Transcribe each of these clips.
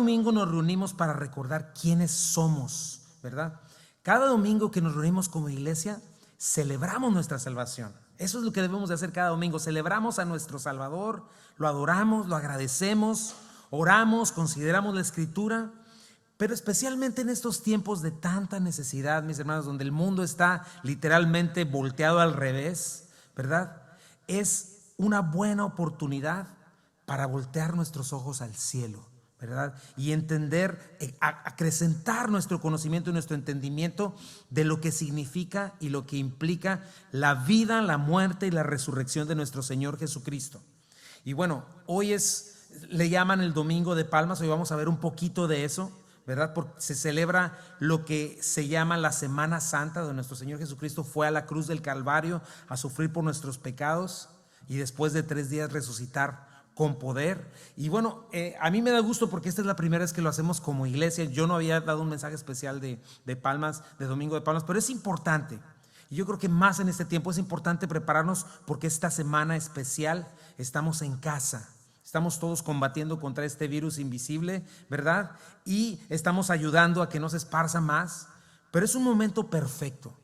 domingo nos reunimos para recordar quiénes somos, ¿verdad? Cada domingo que nos reunimos como iglesia, celebramos nuestra salvación. Eso es lo que debemos de hacer cada domingo. Celebramos a nuestro Salvador, lo adoramos, lo agradecemos, oramos, consideramos la Escritura. Pero especialmente en estos tiempos de tanta necesidad, mis hermanos, donde el mundo está literalmente volteado al revés, ¿verdad? Es una buena oportunidad para voltear nuestros ojos al cielo, ¿verdad? Y entender, acrecentar nuestro conocimiento y nuestro entendimiento de lo que significa y lo que implica la vida, la muerte y la resurrección de nuestro Señor Jesucristo. Y bueno, hoy le llaman el Domingo de Palmas, hoy vamos a ver un poquito de eso, ¿verdad? Porque se celebra lo que se llama la Semana Santa, donde nuestro Señor Jesucristo fue a la cruz del Calvario a sufrir por nuestros pecados y después de 3 días resucitar con poder. Y bueno, a mí me da gusto porque esta es la primera vez que lo hacemos como iglesia. Yo no había dado un mensaje especial de Palmas, de Domingo de Palmas, pero es importante. Y yo creo que más en este tiempo es importante prepararnos porque esta semana especial estamos en casa. Estamos todos combatiendo contra este virus invisible, ¿verdad? Y estamos ayudando a que no se esparza más. Pero es un momento perfecto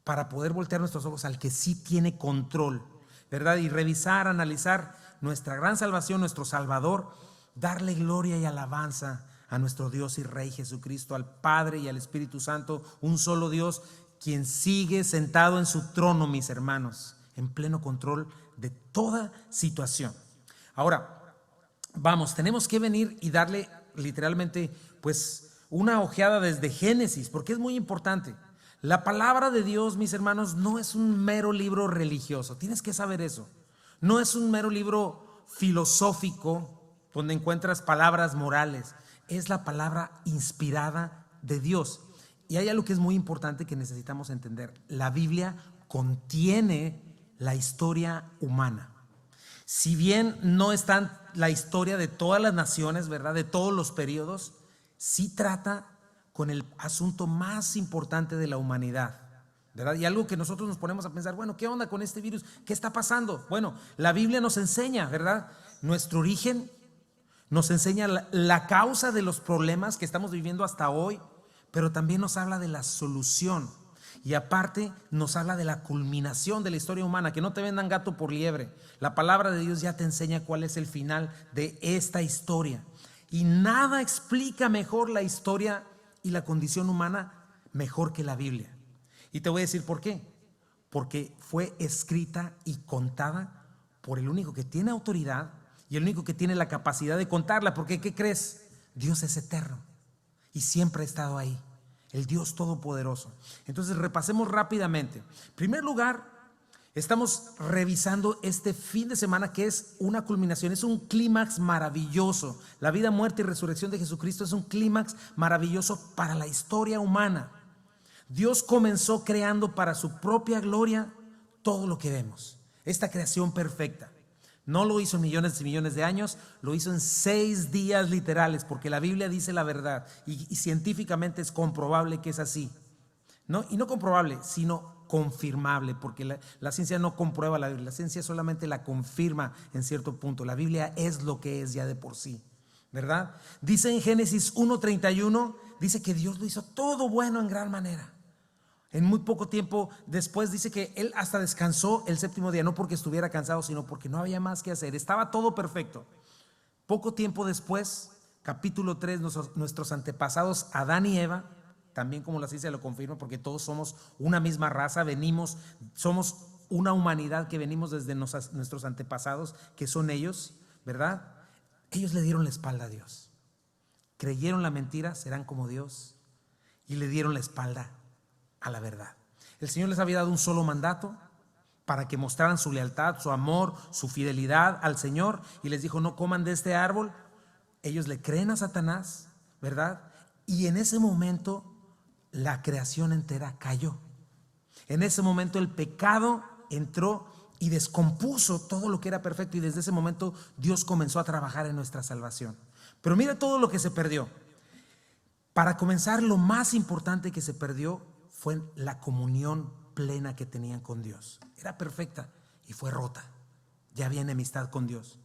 para poder voltear nuestros ojos al que sí tiene control, ¿verdad? Y revisar, analizar nuestra gran salvación, nuestro Salvador, darle gloria y alabanza a nuestro Dios y Rey Jesucristo, al Padre y al Espíritu Santo, un solo Dios, quien sigue sentado en su trono, mis hermanos, en pleno control de toda situación. Ahora, vamos, tenemos que venir y darle literalmente pues una ojeada desde Génesis, porque es muy importante. La palabra de Dios, mis hermanos, no es un mero libro religioso, tienes que saber eso. No es un mero libro filosófico donde encuentras palabras morales, es la palabra inspirada de Dios. Y hay algo que es muy importante que necesitamos entender. La Biblia contiene la historia humana. Si bien no está la historia de todas las naciones, ¿verdad? De todos los periodos, sí trata con el asunto más importante de la humanidad, ¿verdad? Y algo que nosotros nos ponemos a pensar, bueno, ¿qué onda con este virus? ¿Qué está pasando? Bueno, la Biblia nos enseña, ¿verdad? Nuestro origen, nos enseña la causa de los problemas que estamos viviendo hasta hoy, pero también nos habla de la solución. Y aparte nos habla de la culminación de la historia humana, que no te vendan gato por liebre. La palabra de Dios ya te enseña cuál es el final de esta historia. Y nada explica mejor la historia y la condición humana mejor que la Biblia. Y te voy a decir por qué. Porque fue escrita y contada por el único que tiene autoridad y el único que tiene la capacidad de contarla. Porque ¿qué crees? Dios es eterno y siempre ha estado ahí. El Dios Todopoderoso. Entonces repasemos rápidamente. En primer lugar, estamos revisando este fin de semana que es una culminación, es un clímax maravilloso. La vida, muerte y resurrección de Jesucristo es un clímax maravilloso para la historia humana. Dios comenzó creando para su propia gloria todo lo que vemos. Esta creación perfecta. No lo hizo en millones y millones de años, lo hizo en 6 días literales, porque la Biblia dice la verdad y científicamente es comprobable que es así. ¿No? Y no comprobable, sino confirmable, porque la ciencia no comprueba la Biblia, la ciencia solamente la confirma en cierto punto. La Biblia es lo que es ya de por sí, ¿verdad? Dice en Génesis 1:31, dice que Dios lo hizo todo bueno en gran manera. En muy poco tiempo después dice que él hasta descansó el 7º día, no porque estuviera cansado, sino porque no había más que hacer. Estaba todo perfecto. Poco tiempo después, capítulo 3, nuestros antepasados Adán y Eva, también como la ciencia lo confirma, porque todos somos una misma raza, somos una humanidad que venimos desde nuestros antepasados, que son ellos, ¿verdad? Ellos le dieron la espalda a Dios. Creyeron la mentira, serán como Dios, y le dieron la espalda a la verdad. El Señor les había dado un solo mandato para que mostraran su lealtad, su amor, su fidelidad al Señor, y les dijo: no coman de este árbol. Ellos le creen a Satanás, ¿verdad? Y en ese momento la creación entera cayó. En ese momento el pecado entró y descompuso todo lo que era perfecto, y desde ese momento Dios comenzó a trabajar en nuestra salvación. Pero mira todo lo que se perdió. Para comenzar, lo más importante que se perdió fue la comunión plena que tenían con Dios. Era perfecta y fue rota. Ya había enemistad con Dios.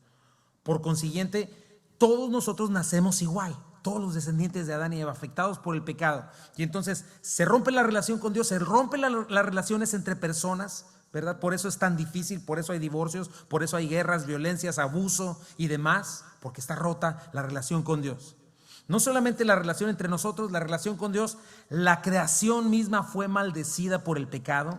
Por consiguiente, todos nosotros nacemos igual. todos los descendientes de Adán y Eva afectados por el pecado. Y entonces se rompe la relación con Dios, se rompen las relaciones entre personas, ¿verdad? Por eso es tan difícil, por eso hay divorcios, por eso hay guerras, violencias, abuso y demás, porque está rota la relación con Dios. No solamente la relación entre nosotros, la relación con Dios, la creación misma fue maldecida por el pecado.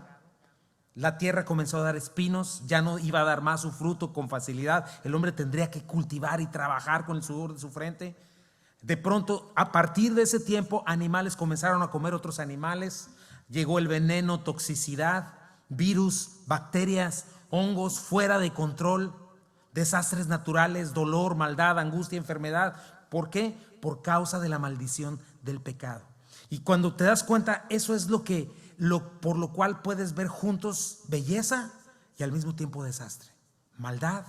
La tierra comenzó a dar espinos, ya no iba a dar más su fruto con facilidad. El hombre tendría que cultivar y trabajar con el sudor de su frente. De pronto, a partir de ese tiempo, animales comenzaron a comer otros animales. Llegó el veneno, toxicidad, virus, bacterias, hongos fuera de control, desastres naturales, dolor, maldad, angustia, enfermedad. ¿Por qué? Por causa de la maldición del pecado. Y cuando te das cuenta, eso es por lo cual puedes ver juntos belleza y al mismo tiempo desastre, maldad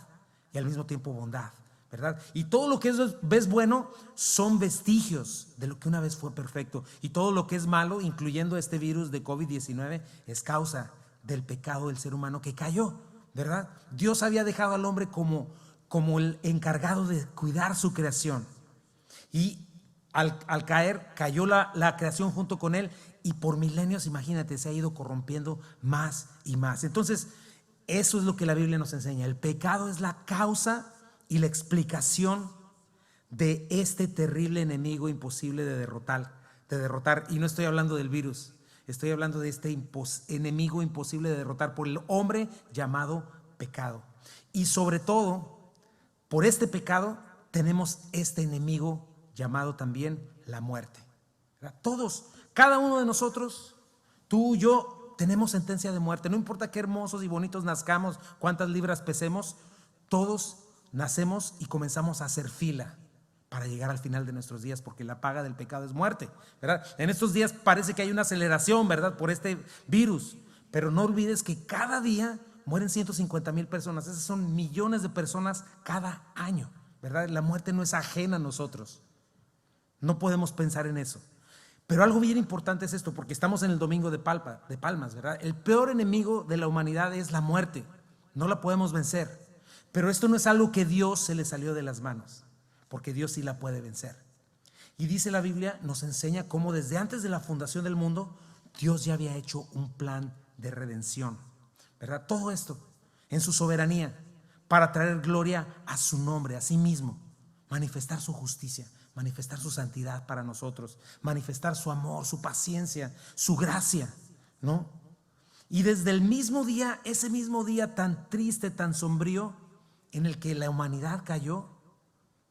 y al mismo tiempo bondad, ¿verdad? Y todo lo que ves bueno son vestigios de lo que una vez fue perfecto, y todo lo que es malo, incluyendo este virus de COVID-19, es causa del pecado del ser humano que cayó, ¿verdad? Dios había dejado al hombre como el encargado de cuidar su creación, y al caer, cayó la creación junto con él, y por milenios, imagínate, se ha ido corrompiendo más y más. Entonces, eso es lo que la Biblia nos enseña. El pecado es la causa y la explicación de este terrible enemigo imposible de derrotar. Y no estoy hablando del virus, estoy hablando de este enemigo imposible de derrotar por el hombre llamado pecado. Y sobre todo, por este pecado tenemos este enemigo llamado también la muerte. Todos, cada uno de nosotros, tú, yo, tenemos sentencia de muerte. No importa qué hermosos y bonitos nazcamos, cuántas libras pesemos, todos nacemos y comenzamos a hacer fila para llegar al final de nuestros días, porque la paga del pecado es muerte, ¿verdad? En estos días parece que hay una aceleración, ¿verdad?, por este virus, pero no olvides que cada día mueren 150,000 personas. Esas son millones de personas cada año, ¿verdad? La muerte no es ajena a nosotros. No podemos pensar en eso. Pero algo bien importante es esto, porque estamos en el domingo de Palmas, ¿verdad? El peor enemigo de la humanidad es la muerte. No la podemos vencer. Pero esto no es algo que Dios se le salió de las manos, porque Dios sí la puede vencer. Y dice la Biblia, nos enseña cómo desde antes de la fundación del mundo, Dios ya había hecho un plan de redención, ¿verdad? Todo esto en su soberanía, para traer gloria a su nombre, a sí mismo, manifestar su justicia, manifestar su santidad para nosotros, manifestar su amor, su paciencia, su gracia, ¿no? Y desde el mismo día, ese mismo día tan triste, tan sombrío, en el que la humanidad cayó,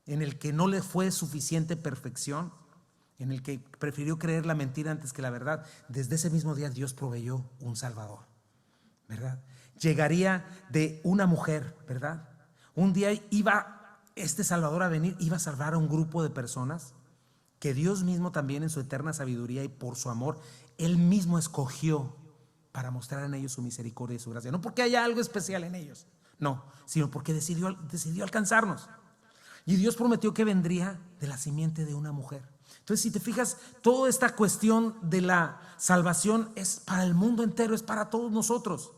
en el que no le fue suficiente perfección, en el que prefirió creer la mentira antes que la verdad, desde ese mismo día Dios proveyó un Salvador, ¿verdad? Llegaría de una mujer, ¿verdad? Un día iba este Salvador a venir, iba a salvar a un grupo de personas que Dios mismo también en su eterna sabiduría y por su amor, Él mismo escogió para mostrar en ellos su misericordia y su gracia. No porque haya algo especial en ellos, no, sino porque decidió alcanzarnos. Y Dios prometió que vendría de la simiente de una mujer. Entonces, si te fijas, toda esta cuestión de la salvación es para el mundo entero, es para todos nosotros.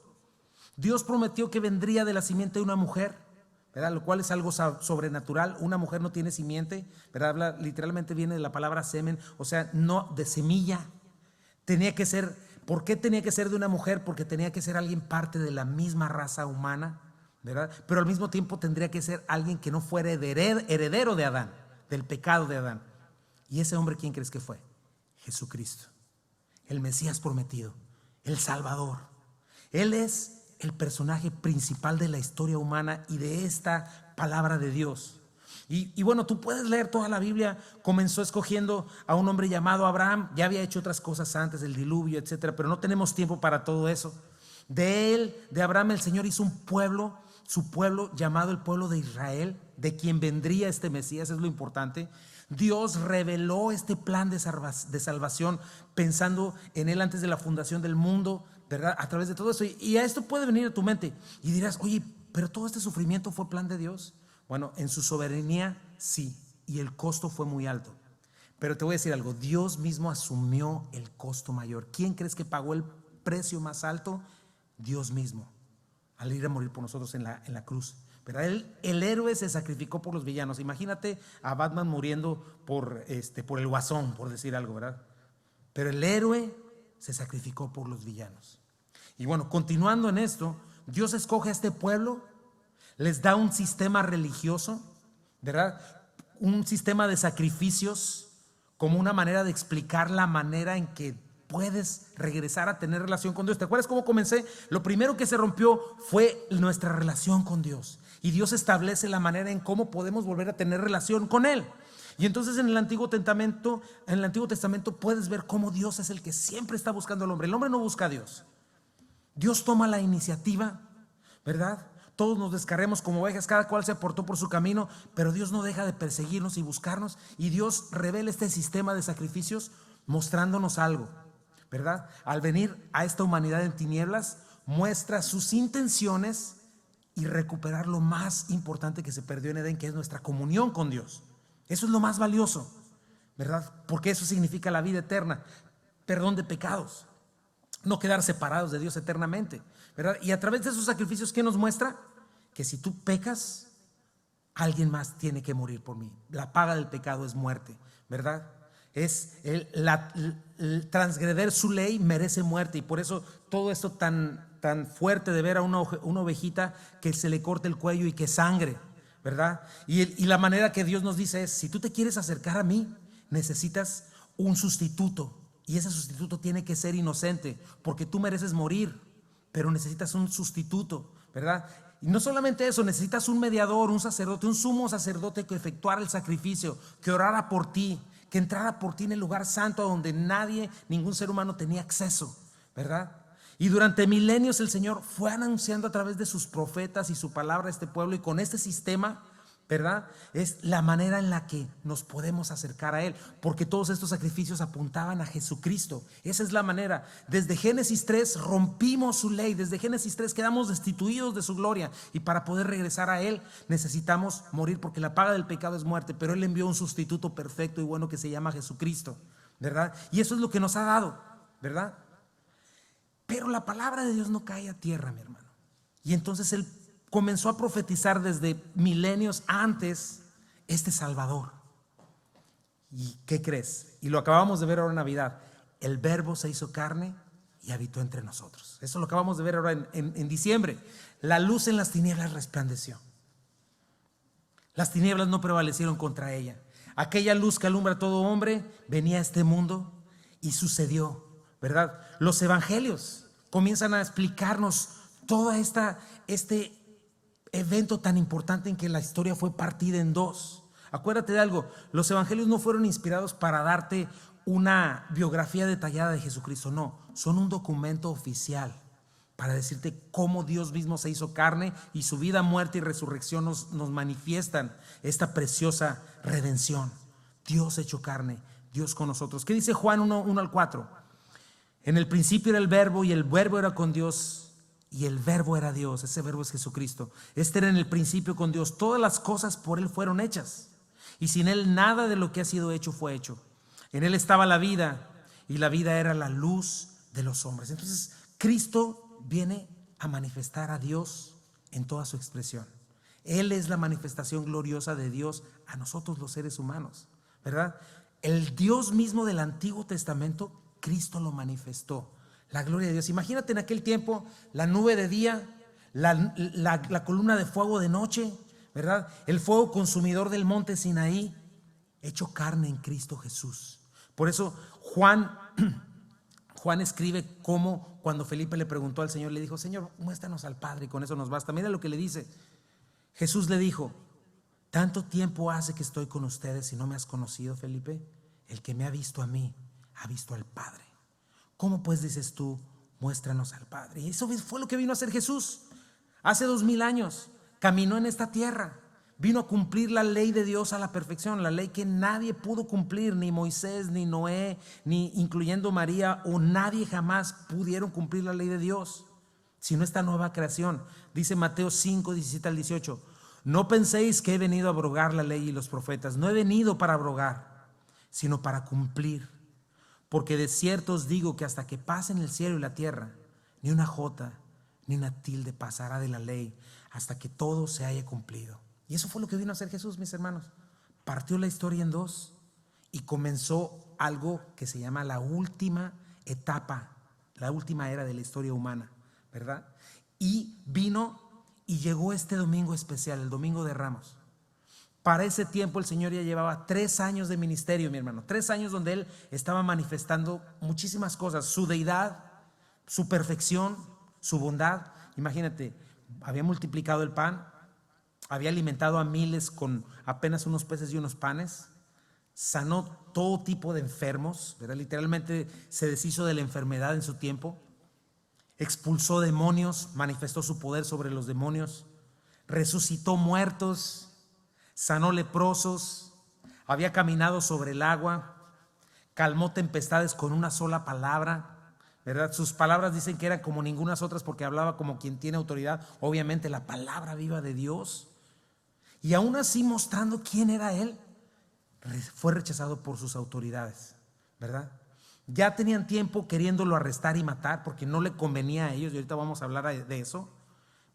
Dios prometió que vendría de la simiente de una mujer, ¿verdad? Lo cual es algo sobrenatural. Una mujer no tiene simiente, ¿verdad? Literalmente viene de la palabra semen, o sea, no de semilla. Tenía que ser, ¿por qué tenía que ser de una mujer? Porque tenía que ser alguien parte de la misma raza humana, ¿verdad? Pero al mismo tiempo tendría que ser alguien que no fuera heredero de Adán, del pecado de Adán. ¿Y ese hombre quién crees que fue? Jesucristo, el Mesías prometido, el Salvador. Él es el personaje principal de la historia humana y de esta palabra de Dios. Y bueno, tú puedes leer toda la Biblia. Comenzó escogiendo a un hombre llamado Abraham. Ya había hecho otras cosas antes, el diluvio, etcétera, pero no tenemos tiempo para todo eso. De él, de Abraham, el Señor hizo un pueblo, su pueblo llamado el pueblo de Israel, de quien vendría este Mesías. Es lo importante. Dios reveló este plan de salvación pensando en él antes de la fundación del mundo, ¿verdad? A través de todo eso. Y a esto puede venir a tu mente y dirás, oye, pero todo este sufrimiento fue plan de Dios. Bueno, en su soberanía sí, y el costo fue muy alto. Pero te voy a decir algo, Dios mismo asumió el costo mayor. ¿Quién crees que pagó el precio más alto? Dios mismo, al ir a morir por nosotros en la cruz. ¿verdad? El héroe se sacrificó por los villanos. Imagínate a Batman muriendo por el Guasón, por decir algo, ¿verdad? Pero el héroe se sacrificó por los villanos. Y bueno, continuando en esto, Dios escoge a este pueblo, les da un sistema religioso, ¿verdad? Un sistema de sacrificios como una manera de explicar la manera en que puedes regresar a tener relación con Dios. ¿Te acuerdas cómo comencé? Lo primero que se rompió fue nuestra relación con Dios. Y Dios establece la manera en cómo podemos volver a tener relación con Él. Y entonces en el Antiguo Testamento puedes ver cómo Dios es el que siempre está buscando al hombre. El hombre no busca a Dios. Dios toma la iniciativa, ¿verdad? Todos nos descarremos como ovejas, cada cual se aportó por su camino, pero Dios no deja de perseguirnos y buscarnos, y Dios revela este sistema de sacrificios mostrándonos algo, ¿verdad? Al venir a esta humanidad en tinieblas, muestra sus intenciones y recuperar lo más importante que se perdió en Edén, que es nuestra comunión con Dios. Eso es lo más valioso, ¿verdad? Porque eso significa la vida eterna, perdón de pecados, no quedar separados de Dios eternamente, ¿verdad? Y a través de esos sacrificios, ¿qué nos muestra? Que si tú pecas, alguien más tiene que morir por mí. La paga del pecado es muerte, ¿verdad? Es el transgreder su ley merece muerte, y por eso todo esto tan fuerte de ver a una ovejita que se le corte el cuello y que sangre, ¿verdad? Y la manera que Dios nos dice es: si tú te quieres acercar a mí, necesitas un sustituto, y ese sustituto tiene que ser inocente, porque tú mereces morir, pero necesitas un sustituto, ¿verdad? Y no solamente eso, necesitas un mediador, un sacerdote, un sumo sacerdote que efectuara el sacrificio, que orara por ti, que entrara por ti en el lugar santo donde nadie, ningún ser humano tenía acceso, ¿verdad? Y durante milenios el Señor fue anunciando a través de sus profetas y su palabra a este pueblo, y con este sistema, ¿verdad? Es la manera en la que nos podemos acercar a Él, porque todos estos sacrificios apuntaban a Jesucristo. Esa es la manera. Desde Génesis 3 rompimos su ley, desde Génesis 3 quedamos destituidos de su gloria, y para poder regresar a Él necesitamos morir, porque la paga del pecado es muerte, pero Él envió un sustituto perfecto y bueno que se llama Jesucristo, ¿verdad? Y eso es lo que nos ha dado, ¿verdad? Pero la palabra de Dios no cae a tierra, mi hermano. Y entonces Él comenzó a profetizar desde milenios antes este Salvador. ¿Y qué crees? Y lo acabamos de ver ahora en Navidad. El Verbo se hizo carne y habitó entre nosotros. Eso lo acabamos de ver ahora en diciembre. La luz en las tinieblas resplandeció. Las tinieblas no prevalecieron contra ella. Aquella luz que alumbra a todo hombre venía a este mundo y sucedió, ¿verdad? Los evangelios comienzan a explicarnos toda este evento tan importante en que la historia fue partida en dos. Acuérdate de algo: los evangelios no fueron inspirados para darte una biografía detallada de Jesucristo, no, son un documento oficial para decirte cómo Dios mismo se hizo carne, y su vida, muerte y resurrección nos manifiestan esta preciosa redención. Dios hecho carne, Dios con nosotros. ¿Qué dice Juan 1 al 4? En el principio era el Verbo, y el Verbo era con Dios, y el Verbo era Dios. Ese Verbo es Jesucristo. Este era en el principio con Dios. Todas las cosas por Él fueron hechas, y sin Él nada de lo que ha sido hecho fue hecho. En Él estaba la vida, y la vida era la luz de los hombres. Entonces Cristo viene a manifestar a Dios en toda su expresión. Él es la manifestación gloriosa de Dios a nosotros los seres humanos, ¿verdad? El Dios mismo del Antiguo Testamento, Cristo lo manifestó. La gloria de Dios. Imagínate en aquel tiempo la nube de día, la columna de fuego de noche, ¿verdad? El fuego consumidor del monte Sinaí, hecho carne en Cristo Jesús. Por eso Juan escribe cómo cuando Felipe le preguntó al Señor, le dijo: Señor, muéstranos al Padre y con eso nos basta. Mira lo que le dice. Jesús le dijo: ¿tanto tiempo hace que estoy con ustedes y no me has conocido, Felipe? El que me ha visto a mí, ha visto al Padre. ¿Cómo pues dices tú, muéstranos al Padre? Y eso fue lo que vino a hacer Jesús. Hace 2000 años caminó en esta tierra, vino a cumplir la ley de Dios a la perfección, la ley que nadie pudo cumplir, ni Moisés, ni Noé, ni incluyendo María, o nadie jamás pudieron cumplir la ley de Dios, sino esta nueva creación. Dice Mateo 5, 17 al 18: no penséis que he venido a abrogar la ley y los profetas. No he venido para abrogar, sino para cumplir. Porque de cierto os digo que hasta que pasen el cielo y la tierra, ni una jota ni una tilde pasará de la ley, hasta que todo se haya cumplido. Y eso fue lo que vino a hacer Jesús, mis hermanos. Partió la historia en dos y comenzó algo que se llama la última etapa, la última era de la historia humana, ¿verdad? Y vino y llegó este domingo especial, el Domingo de Ramos. Para ese tiempo el Señor ya llevaba 3 años de ministerio, mi hermano. 3 años donde Él estaba manifestando muchísimas cosas. Su deidad, su perfección, su bondad. Imagínate, había multiplicado el pan, había alimentado a miles con apenas unos peces y unos panes. Sanó todo tipo de enfermos, ¿verdad? Literalmente se deshizo de la enfermedad en su tiempo. Expulsó demonios, manifestó su poder sobre los demonios. Resucitó muertos, sanó leprosos, había caminado sobre el agua, calmó tempestades con una sola palabra, ¿verdad? Sus palabras dicen que eran como ningunas otras porque hablaba como quien tiene autoridad, obviamente la palabra viva de Dios. Y aún así, mostrando quién era Él, fue rechazado por sus autoridades, ¿verdad? Ya tenían tiempo queriéndolo arrestar y matar porque no le convenía a ellos, y ahorita vamos a hablar de eso,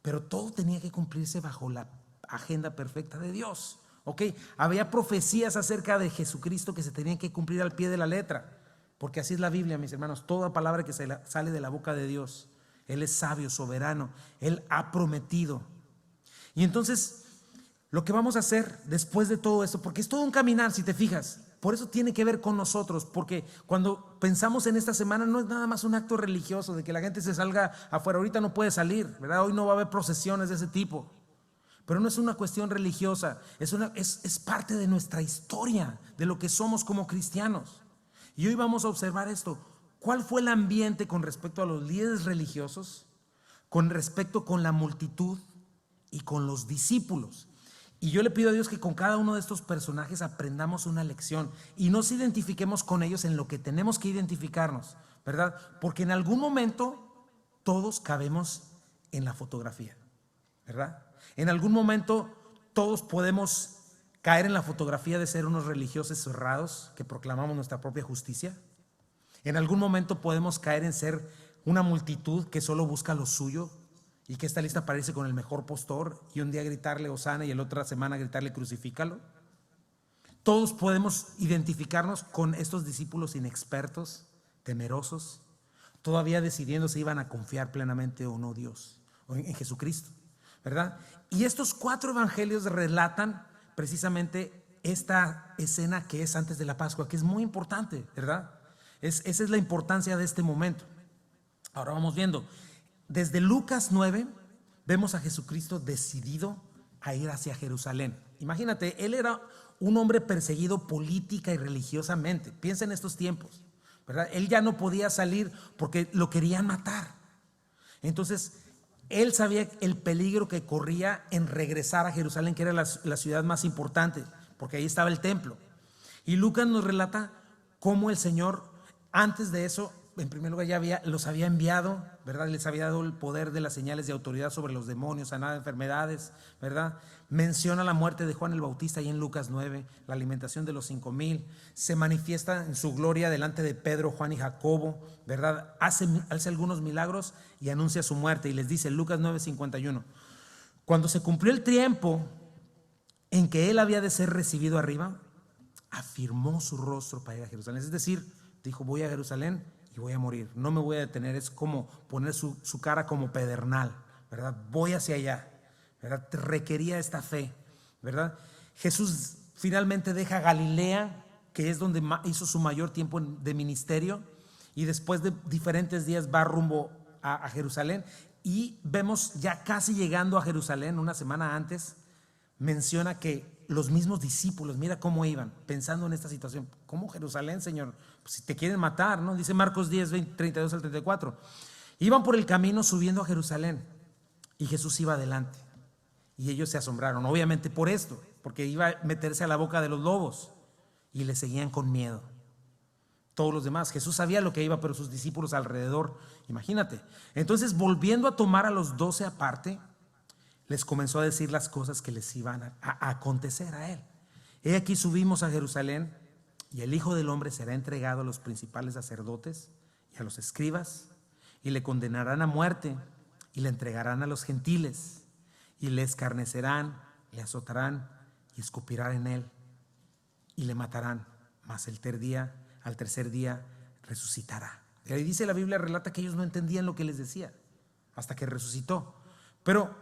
pero todo tenía que cumplirse bajo la agenda perfecta de Dios. ¿Ok? Había profecías acerca de Jesucristo que se tenían que cumplir al pie de la letra, porque así es la Biblia, mis hermanos. Toda palabra que sale de la boca de Dios, Él es sabio, soberano, Él ha prometido. Y entonces, lo que vamos a hacer después de todo esto, porque es todo un caminar, si te fijas, por eso tiene que ver con nosotros, porque cuando pensamos en esta semana no es nada más un acto religioso de que la gente se salga afuera. Ahorita no puede salir, ¿verdad? Hoy no va a haber procesiones de ese tipo, pero no es una cuestión religiosa, es parte de nuestra historia, de lo que somos como cristianos. Y hoy vamos a observar esto. ¿Cuál fue el ambiente con respecto a los líderes religiosos, con respecto con la multitud y con los discípulos? Y yo le pido a Dios que con cada uno de estos personajes aprendamos una lección y nos identifiquemos con ellos en lo que tenemos que identificarnos, ¿verdad? Porque en algún momento todos cabemos en la fotografía, ¿verdad? En algún momento todos podemos caer en la fotografía de ser unos religiosos cerrados que proclamamos nuestra propia justicia. En algún momento podemos caer en ser una multitud que solo busca lo suyo y que está lista para irse con el mejor postor y un día gritarle hosana y la otra semana gritarle crucifícalo. Todos podemos identificarnos con estos discípulos inexpertos, temerosos, todavía decidiendo si iban a confiar plenamente o no Dios, o en Jesucristo, ¿verdad? Y estos 4 evangelios relatan precisamente esta escena que es antes de la Pascua, que es muy importante, ¿verdad? Esa es la importancia de este momento. Ahora vamos viendo. Desde Lucas 9 vemos a Jesucristo decidido a ir hacia Jerusalén. Imagínate, Él era un hombre perseguido política y religiosamente. Piensa en estos tiempos, ¿verdad? Él ya no podía salir porque lo querían matar. Entonces, Él sabía el peligro que corría en regresar a Jerusalén, que era la ciudad más importante, porque ahí estaba el templo. Y Lucas nos relata cómo el Señor, antes de eso, en primer lugar ya los había enviado, ¿verdad? Les había dado el poder de las señales de autoridad sobre los demonios, sanar enfermedades, ¿verdad? Menciona la muerte de Juan el Bautista ahí en Lucas 9, la alimentación de los 5,000, se manifiesta en su gloria delante de Pedro, Juan y Jacobo, ¿verdad? Hace algunos milagros y anuncia su muerte y les dice, Lucas 9:51, cuando se cumplió el tiempo en que él había de ser recibido arriba, afirmó su rostro para ir a Jerusalén. Es decir, dijo, voy a Jerusalén y voy a morir, no me voy a detener. Es como poner su cara como pedernal, ¿verdad? Voy hacia allá, ¿verdad? Requería esta fe, ¿verdad? Jesús finalmente deja Galilea, que es donde hizo su mayor tiempo de ministerio, y después de diferentes días va rumbo a Jerusalén. Y vemos ya casi llegando a Jerusalén, una semana antes, menciona que los mismos discípulos, mira cómo iban pensando en esta situación. ¿Cómo Jerusalén, Señor? Pues si te quieren matar, ¿no? Dice Marcos 10, 32 al 34. Iban por el camino subiendo a Jerusalén y Jesús iba adelante. Y ellos se asombraron, obviamente por esto, porque iba a meterse a la boca de los lobos, y le seguían con miedo. Todos los demás, Jesús sabía lo que iba, pero sus discípulos alrededor, imagínate. Entonces, volviendo a tomar a los 12 aparte, les comenzó a decir las cosas que les iban a acontecer a él. He aquí subimos a Jerusalén y el Hijo del Hombre será entregado a los principales sacerdotes y a los escribas y le condenarán a muerte y le entregarán a los gentiles y le escarnecerán, le azotarán y escupirán en él y le matarán, mas al tercer día resucitará. Y ahí dice la Biblia, relata que ellos no entendían lo que les decía hasta que resucitó. Pero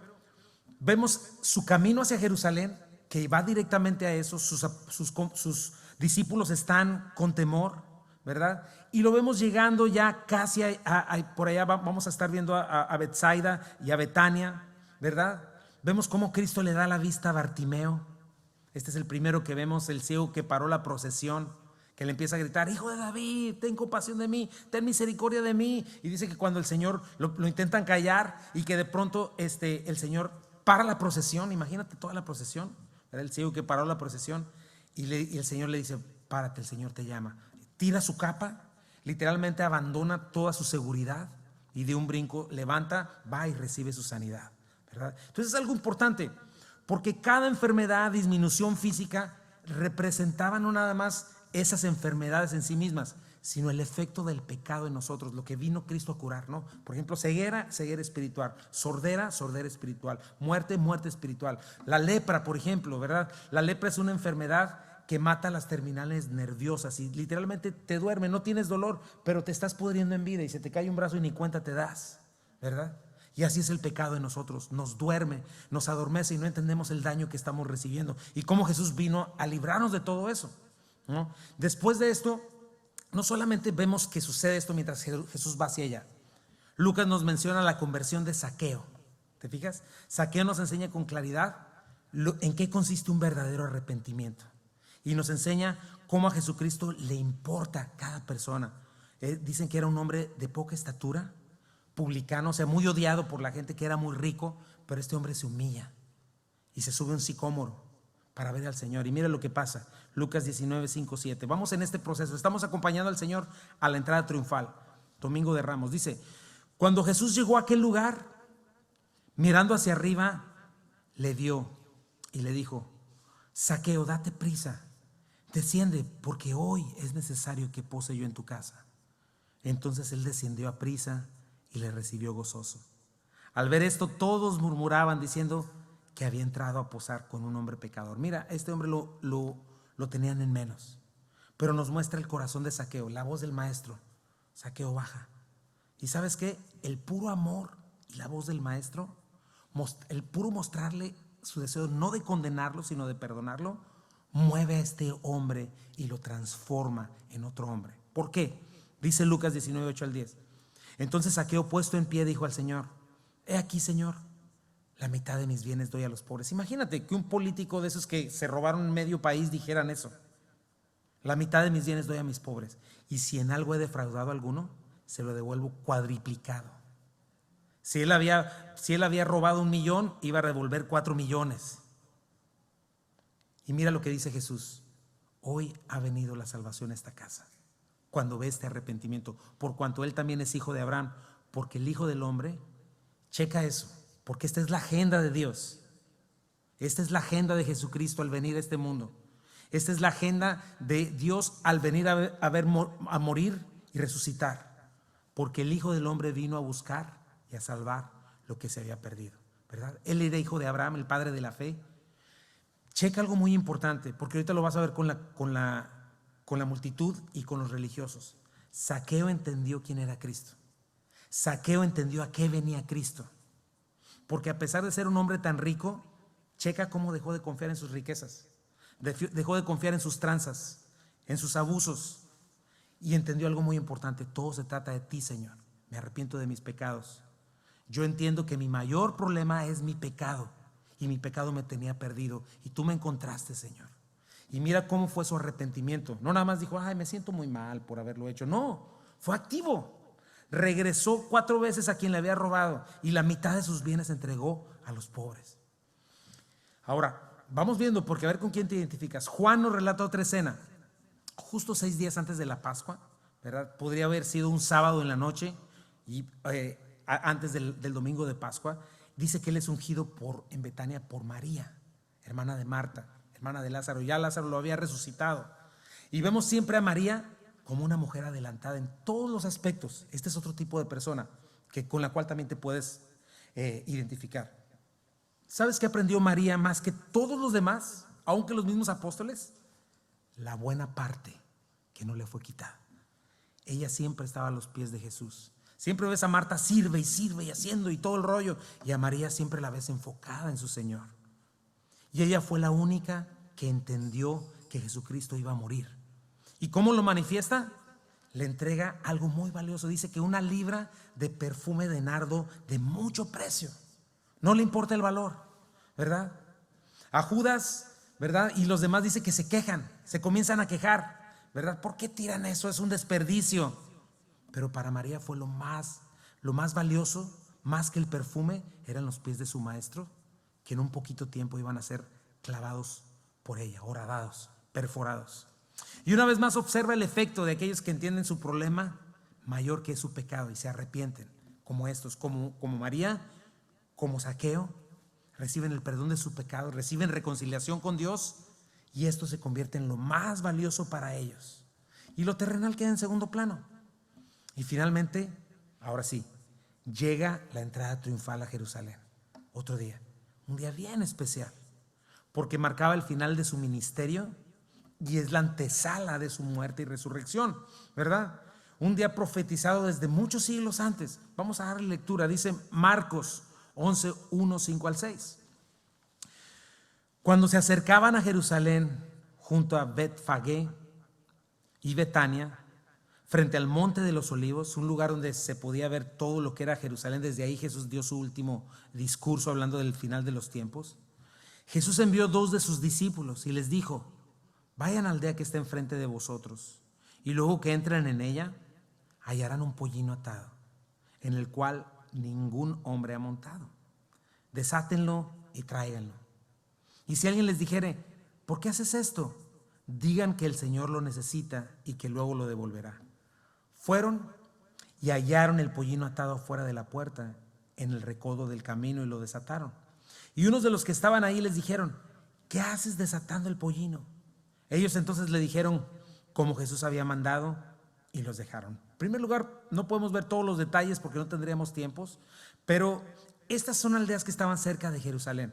vemos su camino hacia Jerusalén, que va directamente a eso. Sus discípulos están con temor, ¿verdad? Y lo vemos llegando ya casi por allá. Vamos a estar viendo a Betsaida y a Betania, ¿verdad? Vemos cómo Cristo le da la vista a Bartimeo. Este es el primero que vemos, el ciego que paró la procesión, que le empieza a gritar: hijo de David, ten compasión de mí, ten misericordia de mí. Y dice que cuando el Señor lo intentan callar, y que de pronto el Señor para la procesión. Imagínate toda la procesión, era el ciego que paró la procesión, y el Señor le dice: párate, el Señor te llama. Tira su capa, literalmente abandona toda su seguridad, y de un brinco levanta, va y recibe su sanidad, ¿verdad? Entonces es algo importante, porque cada enfermedad, disminución física, representaba no nada más esas enfermedades en sí mismas, sino el efecto del pecado en nosotros, lo que vino Cristo a curar, ¿no? Por ejemplo, ceguera, ceguera espiritual; sordera, sordera espiritual; muerte, muerte espiritual. La lepra, por ejemplo, ¿verdad? La lepra es una enfermedad que mata las terminales nerviosas y literalmente te duerme, no tienes dolor, pero te estás pudriendo en vida, y se te cae un brazo y ni cuenta te das, ¿verdad? Y así es el pecado en nosotros, nos duerme, nos adormece, y no entendemos el daño que estamos recibiendo, y cómo Jesús vino a librarnos de todo eso, ¿no? Después de esto, no solamente vemos que sucede esto mientras Jesús va hacia allá. Lucas nos menciona la conversión de Zaqueo. ¿Te fijas? Zaqueo nos enseña con claridad en qué consiste un verdadero arrepentimiento, y nos enseña cómo a Jesucristo le importa cada persona. Dicen que era un hombre de poca estatura, publicano, o sea, muy odiado por la gente, que era muy rico, pero este hombre se humilla y se sube a un sicómoro para ver al Señor. Y mira lo que pasa, Lucas 19, 5, 7. Vamos en este proceso, estamos acompañando al Señor a la entrada triunfal, Domingo de Ramos. Dice: cuando Jesús llegó a aquel lugar, mirando hacia arriba, le vio y le dijo: Zaqueo, date prisa, desciende, porque hoy es necesario que pose yo en tu casa. Entonces él descendió a prisa y le recibió gozoso. Al ver esto, todos murmuraban, diciendo que había entrado a posar con un hombre pecador. Mira, este hombre lo tenían en menos, pero nos muestra el corazón de Zaqueo, la voz del maestro. Zaqueo baja, y ¿sabes qué? El puro amor y la voz del maestro, el puro mostrarle su deseo no de condenarlo, sino de perdonarlo, mueve a este hombre y lo transforma en otro hombre. ¿Por qué? Dice Lucas 19, 8 al 10. Entonces Zaqueo, puesto en pie, dijo al Señor: he aquí, Señor, la mitad de mis bienes doy a los pobres. Imagínate que un político de esos que se robaron medio país dijeran eso: la mitad de mis bienes doy a mis pobres, y si en algo he defraudado a alguno, se lo devuelvo cuadriplicado. Si él había robado 1 millón, iba a devolver 4 millones. Y mira lo que dice Jesús: hoy ha venido la salvación a esta casa, cuando ve este arrepentimiento, por cuanto él también es hijo de Abraham, porque el Hijo del Hombre, checa eso, porque esta es la agenda de Dios, esta es la agenda de Jesucristo al venir a este mundo, esta es la agenda de Dios al venir a morir y resucitar, porque el Hijo del Hombre vino a buscar y a salvar lo que se había perdido, ¿verdad? Él era hijo de Abraham, el padre de la fe. Checa algo muy importante, porque ahorita lo vas a ver con la multitud y con los religiosos. Zaqueo entendió quién era Cristo. Zaqueo entendió a qué venía Cristo, porque a pesar de ser un hombre tan rico, checa cómo dejó de confiar en sus riquezas, dejó de confiar en sus tranzas, en sus abusos, y entendió algo muy importante: todo se trata de ti, Señor. Me arrepiento de mis pecados. Yo entiendo que mi mayor problema es mi pecado, y mi pecado me tenía perdido, y tú me encontraste, Señor. Y mira cómo fue su arrepentimiento. No nada más dijo: ay, me siento muy mal por haberlo hecho. No, fue activo. Regresó 4 veces a quien le había robado, y la mitad de sus bienes entregó a los pobres. Ahora, vamos viendo, porque a ver con quién te identificas. Juan nos relata otra escena, justo 6 días antes de la Pascua, ¿verdad? Podría haber sido un sábado en la noche, y antes del domingo de Pascua. Dice que él es ungido en Betania por María, hermana de Marta, hermana de Lázaro. Ya Lázaro lo había resucitado, y vemos siempre a María como una mujer adelantada en todos los aspectos. Este es otro tipo de persona con la cual también te puedes identificar. ¿Sabes qué aprendió María más que todos los demás, aunque los mismos apóstoles? La buena parte que no le fue quitada. Ella siempre estaba a los pies de Jesús. Siempre ves a Marta sirve y haciendo y todo el rollo, y a María siempre la ves enfocada en su Señor. Y ella fue la única que entendió que Jesucristo iba a morir. ¿Y cómo lo manifiesta? Le entrega algo muy valioso. Dice que una libra de perfume de nardo de mucho precio. No le importa el valor, ¿verdad? A Judas, ¿verdad? Y los demás dice que se quejan, se comienzan a quejar, ¿verdad? ¿Por qué tiran eso? Es un desperdicio. Pero para María fue lo más valioso, más que el perfume, eran los pies de su maestro, que en un poquito tiempo iban a ser clavados por ella, horadados, perforados. Y una vez más observa el efecto de aquellos que entienden su problema mayor que es su pecado y se arrepienten, como estos, como María, como Zaqueo, reciben el perdón de su pecado, reciben reconciliación con Dios, y esto se convierte en lo más valioso para ellos. Y lo terrenal queda en segundo plano. Y finalmente, ahora sí, llega la entrada triunfal a Jerusalén. Otro día, un día bien especial, porque marcaba el final de su ministerio y es la antesala de su muerte y resurrección, ¿verdad? Un día profetizado desde muchos siglos antes. Vamos a darle lectura. Dice Marcos 11, 1, 5 al 6. Cuando se acercaban a Jerusalén, junto a Betfagé y Betania, frente al monte de los olivos, un lugar donde se podía ver todo lo que era Jerusalén. Desde ahí Jesús dio su último discurso hablando del final de los tiempos. Jesús envió 2 de sus discípulos y les dijo: vayan a la aldea que está enfrente de vosotros, y luego que entren en ella, hallarán un pollino atado, en el cual ningún hombre ha montado. Desátenlo y tráiganlo. Y si alguien les dijere: ¿por qué haces esto?, digan que el Señor lo necesita y que luego lo devolverá. Fueron y hallaron el pollino atado fuera de la puerta, en el recodo del camino, y lo desataron. Y unos de los que estaban ahí les dijeron: ¿qué haces desatando el pollino? Ellos entonces le dijeron como Jesús había mandado, y los dejaron. En primer lugar, no podemos ver todos los detalles porque no tendríamos tiempos, pero estas son aldeas que estaban cerca de Jerusalén.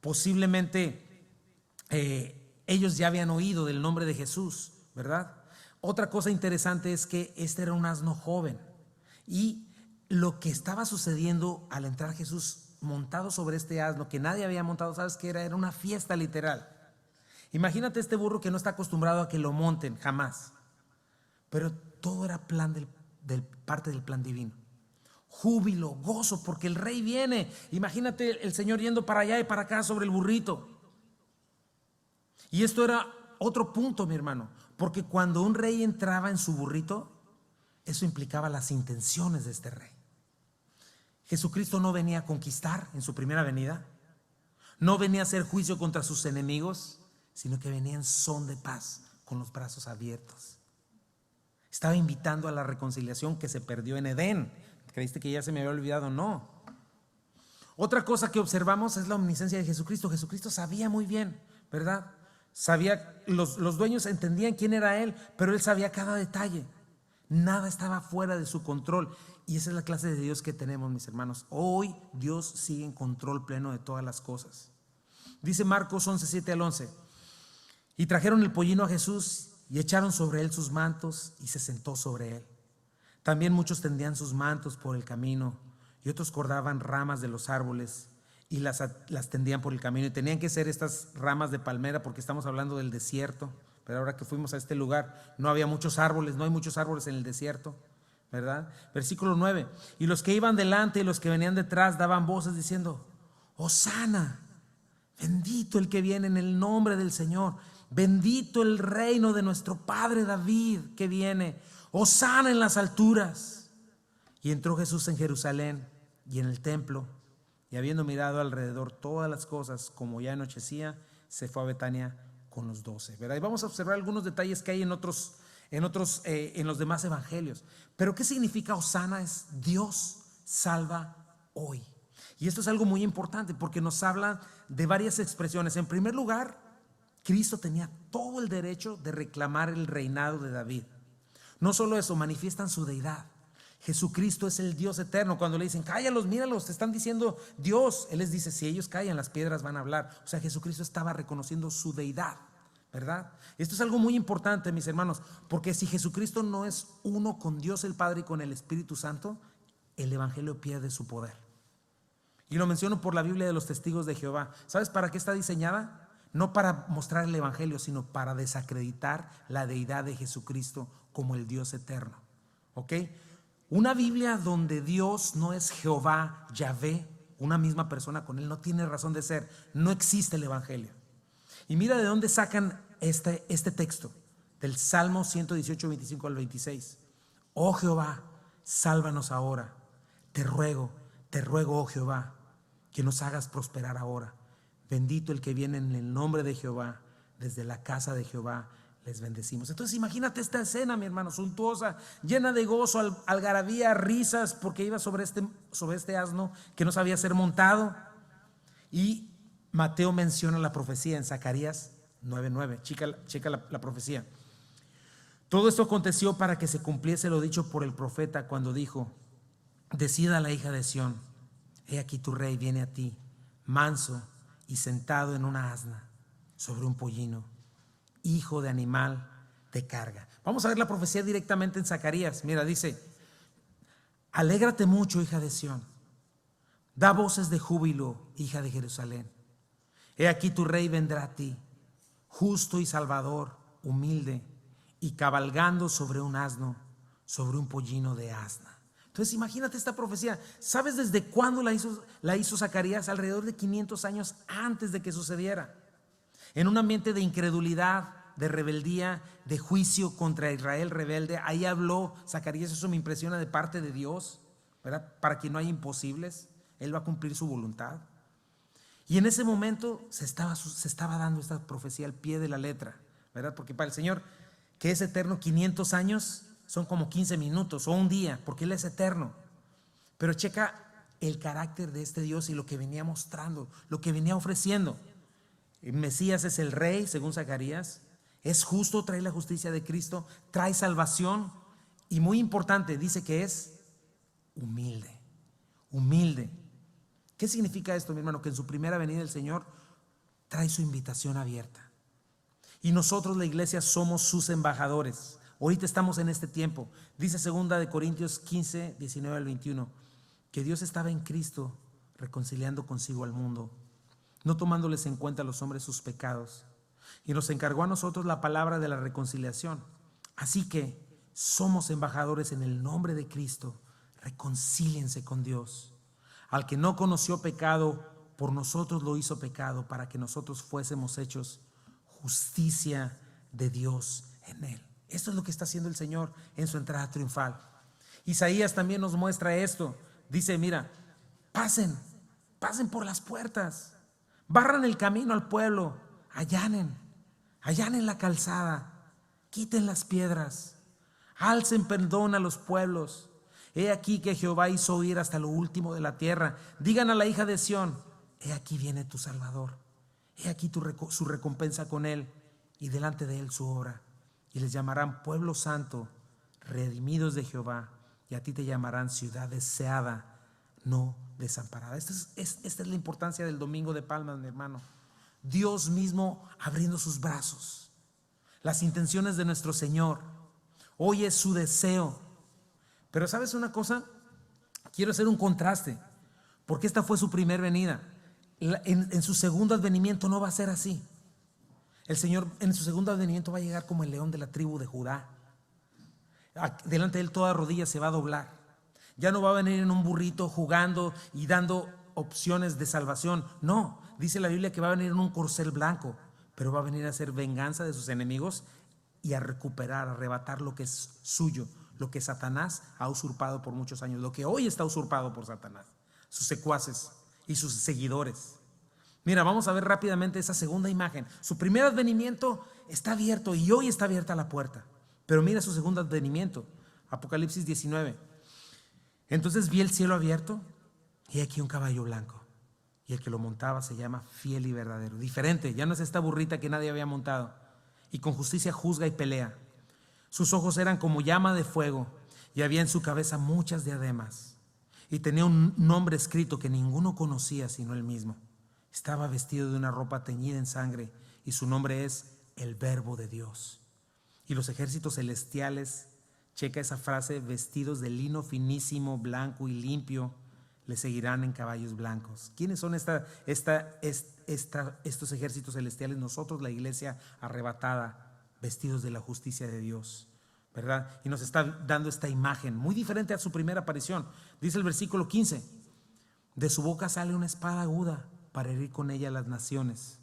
Posiblemente ellos ya habían oído del nombre de Jesús, ¿verdad? Otra cosa interesante es que este era un asno joven, y lo que estaba sucediendo al entrar Jesús montado sobre este asno que nadie había montado, ¿sabes qué era? Era una fiesta literal. Imagínate este burro que no está acostumbrado a que lo monten jamás, pero todo era parte del plan divino. Júbilo, gozo, porque el rey viene. Imagínate el Señor yendo para allá y para acá sobre el burrito. Y esto era otro punto, mi hermano, porque cuando un rey entraba en su burrito, eso implicaba las intenciones de este rey. Jesucristo no venía a conquistar en su primera venida, no venía a hacer juicio contra sus enemigos, sino que venía en son de paz, con los brazos abiertos. Estaba invitando a la reconciliación que se perdió en Edén. ¿Creíste que ya se me había olvidado? No. Otra cosa que observamos es la omnisciencia de Jesucristo. Jesucristo sabía muy bien, ¿verdad? Sabía, los dueños entendían quién era Él, pero Él sabía cada detalle. Nada estaba fuera de su control. Y esa es la clase de Dios que tenemos, mis hermanos. Hoy Dios sigue en control pleno de todas las cosas. Dice Marcos 11, 7 al 11. Y trajeron el pollino a Jesús y echaron sobre él sus mantos, y se sentó sobre él. También muchos tendían sus mantos por el camino, y otros cortaban ramas de los árboles y las tendían por el camino. Y tenían que ser estas ramas de palmera, porque estamos hablando del desierto. Pero ahora que fuimos a este lugar, no había muchos árboles, no hay muchos árboles en el desierto, ¿verdad? Versículo 9. Y los que iban delante y los que venían detrás daban voces diciendo: Hosana, bendito el que viene en el nombre del Señor, bendito el reino de nuestro padre David que viene, hosana en las alturas. Y entró Jesús en Jerusalén y en el templo, y habiendo mirado alrededor todas las cosas, como ya anochecía, se fue a Betania con los 12, ¿verdad? Y vamos a observar algunos detalles que hay en los demás evangelios. Pero ¿qué significa hosana? Es Dios salva hoy. Y esto es algo muy importante porque nos habla de varias expresiones. En primer lugar, Cristo tenía todo el derecho de reclamar el reinado de David. No solo eso, manifiestan su deidad. Jesucristo es el Dios eterno. Cuando le dicen, cállalos, míralos, te están diciendo Dios, Él les dice, si ellos callan, las piedras van a hablar. O sea, Jesucristo estaba reconociendo su deidad, ¿verdad? Esto es algo muy importante, mis hermanos, porque si Jesucristo no es uno con Dios el Padre y con el Espíritu Santo, el evangelio pierde su poder. Y lo menciono por la Biblia de los testigos de Jehová. ¿Sabes para qué está diseñada? No para mostrar el evangelio, sino para desacreditar la deidad de Jesucristo como el Dios eterno. ¿Ok? Una Biblia donde Dios no es Jehová, Yahvé, una misma persona con Él, no tiene razón de ser. No existe el evangelio. Y mira de dónde sacan este texto, del Salmo 118, 25 al 26. Oh Jehová, sálvanos ahora. Te ruego, oh Jehová, que nos hagas prosperar ahora. Bendito el que viene en el nombre de Jehová. Desde la casa de Jehová les bendecimos. Entonces imagínate esta escena, mi hermano, suntuosa, llena de gozo, algarabía, risas, porque iba sobre este asno que no sabía ser montado. Y Mateo menciona la profecía en Zacarías 9:9. Checa la profecía. Todo esto aconteció para que se cumpliese lo dicho por el profeta cuando dijo: decida la hija de Sión, he aquí tu rey viene a ti, manso y sentado en una asna, sobre un pollino, hijo de animal de carga. Vamos a ver la profecía directamente en Zacarías. Mira, dice: alégrate mucho, hija de Sión, da voces de júbilo, hija de Jerusalén. He aquí tu rey vendrá a ti, justo y salvador, humilde, y cabalgando sobre un asno, sobre un pollino de asna. Entonces imagínate esta profecía. ¿Sabes desde cuándo la hizo Zacarías? Alrededor de 500 años antes de que sucediera. En un ambiente de incredulidad, de rebeldía, de juicio contra Israel rebelde. Ahí habló Zacarías. Eso me impresiona de parte de Dios, ¿verdad? Para que no haya imposibles, Él va a cumplir su voluntad. Y en ese momento se estaba dando esta profecía al pie de la letra, ¿verdad? Porque para el Señor, que es eterno, 500 años son como 15 minutos o un día, porque Él es eterno. Pero checa el carácter de este Dios y lo que venía mostrando, lo que venía ofreciendo. El Mesías es el rey, según Zacarías, es justo, trae la justicia de Cristo, trae salvación, y muy importante, dice que es humilde. Humilde. ¿Qué significa esto, mi hermano? Que en su primera venida el Señor trae su invitación abierta. Y nosotros, la iglesia, somos sus embajadores. Ahorita estamos en este tiempo. Dice 2 Corintios 15, 19 al 21, que Dios estaba en Cristo reconciliando consigo al mundo, no tomándoles en cuenta a los hombres sus pecados, y nos encargó a nosotros la palabra de la reconciliación. Así que somos embajadores en el nombre de Cristo. Reconcíliense con Dios. Al que no conoció pecado, por nosotros lo hizo pecado, para que nosotros fuésemos hechos justicia de Dios en él. Esto es lo que está haciendo el Señor en su entrada triunfal. Isaías también nos muestra esto. Dice: mira, pasen por las puertas, barran el camino al pueblo, allanen la calzada, quiten las piedras, alcen perdón a los pueblos. He aquí que Jehová hizo oír hasta lo último de la tierra. Digan a la hija de Sión: he aquí viene tu Salvador, he aquí su recompensa con él, y delante de él su obra. Y les llamarán pueblo santo, redimidos de Jehová, y a ti te llamarán ciudad deseada, no desamparada. Esta es la importancia del Domingo de Palmas, mi hermano. Dios mismo abriendo sus brazos, las intenciones de nuestro Señor. Hoy es su deseo. Pero ¿sabes una cosa? Quiero hacer un contraste, porque esta fue su primer venida. En su segundo advenimiento no va a ser así. El Señor en su segundo advenimiento va a llegar como el león de la tribu de Judá. Delante de él toda rodilla se va a doblar. Ya no va a venir en un burrito jugando y dando opciones de salvación. No, dice la Biblia que va a venir en un corcel blanco, pero va a venir a hacer venganza de sus enemigos y a recuperar, a arrebatar lo que es suyo, lo que Satanás ha usurpado por muchos años, lo que hoy está usurpado por Satanás, sus secuaces y sus seguidores. Mira, vamos a ver rápidamente esa segunda imagen. Su primer advenimiento está abierto y hoy está abierta la puerta. Pero mira su segundo advenimiento, Apocalipsis 19. Entonces vi el cielo abierto y aquí un caballo blanco, y el que lo montaba se llama Fiel y Verdadero. Diferente, ya no es esta burrita que nadie había montado. Y con justicia juzga y pelea. Sus ojos eran como llama de fuego, y había en su cabeza muchas diademas, y tenía un nombre escrito que ninguno conocía sino él mismo. Estaba vestido de una ropa teñida en sangre, y su nombre es el Verbo de Dios. Y los ejércitos celestiales, checa esa frase, vestidos de lino finísimo, blanco y limpio, le seguirán en caballos blancos. ¿Quiénes son estos ejércitos celestiales? Nosotros, la iglesia arrebatada, vestidos de la justicia de Dios, ¿verdad? Y nos está dando esta imagen muy diferente a su primera aparición. Dice el versículo 15: de su boca sale una espada aguda para herir con ella a las naciones,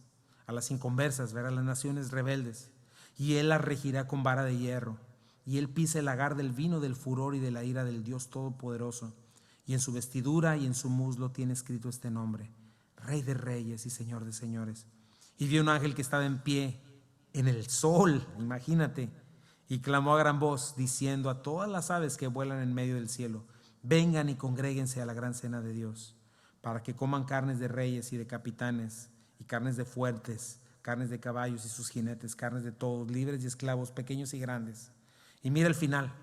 a las inconversas, ¿verdad? A las naciones rebeldes. Y él las regirá con vara de hierro. Y él pisa el lagar del vino del furor y de la ira del Dios Todopoderoso. Y en su vestidura y en su muslo tiene escrito este nombre: Rey de Reyes y Señor de Señores. Y vio un ángel que estaba en pie en el sol, imagínate, y clamó a gran voz, diciendo a todas las aves que vuelan en medio del cielo: vengan y congréguense a la gran cena de Dios, para que coman carnes de reyes y de capitanes, y carnes de fuertes, carnes de caballos y sus jinetes, carnes de todos, libres y esclavos, pequeños y grandes. Y mira el final: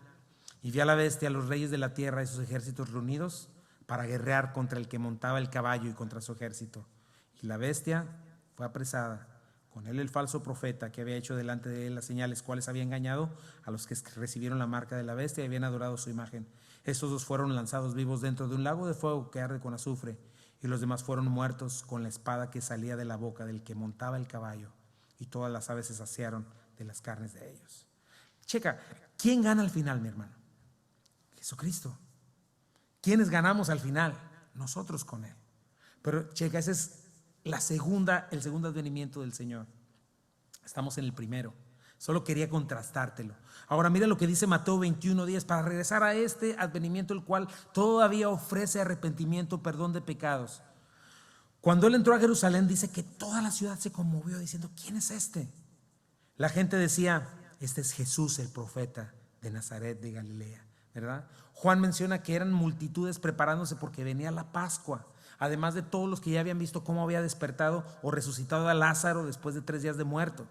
y vi a la bestia, a los reyes de la tierra y sus ejércitos reunidos para guerrear contra el que montaba el caballo y contra su ejército. Y la bestia fue apresada, con él el falso profeta que había hecho delante de él las señales, cuales había engañado a los que recibieron la marca de la bestia y habían adorado su imagen. Estos dos fueron lanzados vivos dentro de un lago de fuego que arde con azufre, y los demás fueron muertos con la espada que salía de la boca del que montaba el caballo, y todas las aves se saciaron de las carnes de ellos. Checa, ¿quién gana al final, mi hermano? Jesucristo. ¿Quiénes ganamos al final? Nosotros con él. Pero checa, ese es el segundo advenimiento del Señor. Estamos en el primero. Solo quería contrastártelo. Ahora mira lo que dice Mateo 21:10, para regresar a este advenimiento, el cual todavía ofrece arrepentimiento, perdón de pecados. Cuando él entró a Jerusalén, dice que toda la ciudad se conmovió diciendo: ¿quién es este? La gente decía: este es Jesús, el profeta de Nazaret de Galilea, ¿verdad? Juan menciona que eran multitudes preparándose porque venía la Pascua, además de todos los que ya habían visto cómo había despertado o resucitado a Lázaro después de 3 días de muerto.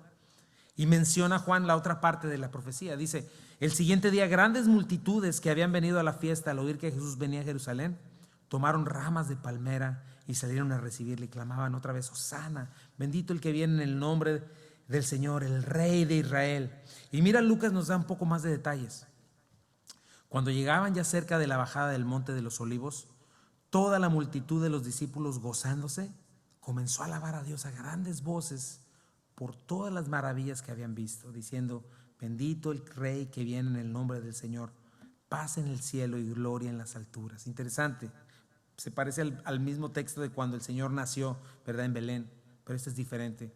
Y menciona Juan la otra parte de la profecía. Dice: el siguiente día grandes multitudes que habían venido a la fiesta al oír que Jesús venía a Jerusalén, tomaron ramas de palmera y salieron a recibirle y clamaban otra vez: Hosana, bendito el que viene en el nombre del Señor, el Rey de Israel. Y mira, Lucas nos da un poco más de detalles. Cuando llegaban ya cerca de la bajada del monte de los olivos, toda la multitud de los discípulos, gozándose, comenzó a alabar a Dios a grandes voces por todas las maravillas que habían visto, diciendo: bendito el Rey que viene en el nombre del Señor, paz en el cielo y gloria en las alturas. Interesante, se parece al mismo texto de cuando el Señor nació, ¿verdad?, en Belén, pero este es diferente.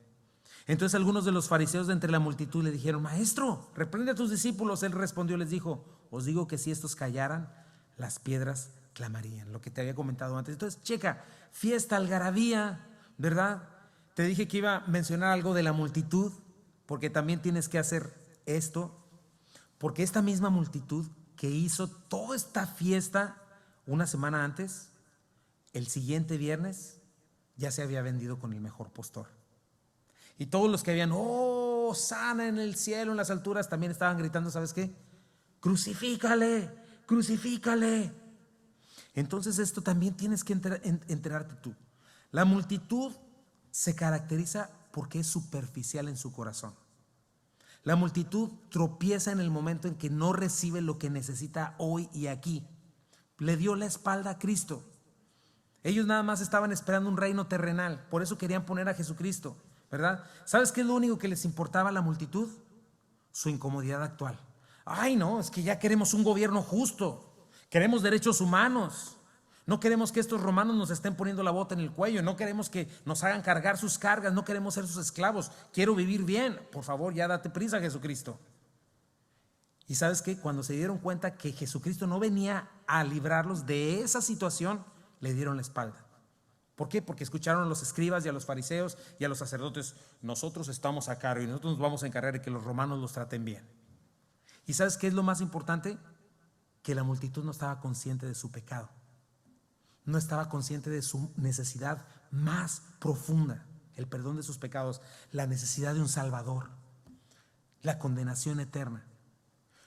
Entonces algunos de los fariseos de entre la multitud le dijeron: maestro, reprende a tus discípulos. Él respondió, les dijo: os digo que si estos callaran, las piedras clamarían. Lo que te había comentado antes. Entonces checa, fiesta, algarabía, ¿verdad? Te dije que iba a mencionar algo de la multitud, porque también tienes que hacer esto, porque esta misma multitud que hizo toda esta fiesta una semana antes, el siguiente viernes ya se había vendido con el mejor postor. Y todos los que habían: oh, sana en el cielo, en las alturas, también estaban gritando: ¿sabes qué? Crucifícale, crucifícale. Entonces esto también tienes que enterarte tú. La multitud se caracteriza porque es superficial en su corazón. La multitud tropieza en el momento en que no recibe lo que necesita hoy y aquí. Le dio la espalda a Cristo. Ellos nada más estaban esperando un reino terrenal, por eso querían poner a Jesucristo, ¿verdad? ¿Sabes qué es lo único que les importaba a la multitud? Su incomodidad actual. Ay, no, es que ya queremos un gobierno justo, queremos derechos humanos, no queremos que estos romanos nos estén poniendo la bota en el cuello, no queremos que nos hagan cargar sus cargas, no queremos ser sus esclavos, quiero vivir bien. Por favor, ya date prisa, Jesucristo. Y ¿sabes qué? Cuando se dieron cuenta que Jesucristo no venía a librarlos de esa situación, le dieron la espalda. ¿Por qué? Porque escucharon a los escribas y a los fariseos y a los sacerdotes: nosotros estamos a cargo y nosotros nos vamos a encargar de que los romanos los traten bien. ¿Y sabes qué es lo más importante? Que la multitud no estaba consciente de su pecado, no estaba consciente de su necesidad más profunda, el perdón de sus pecados, la necesidad de un Salvador, la condenación eterna.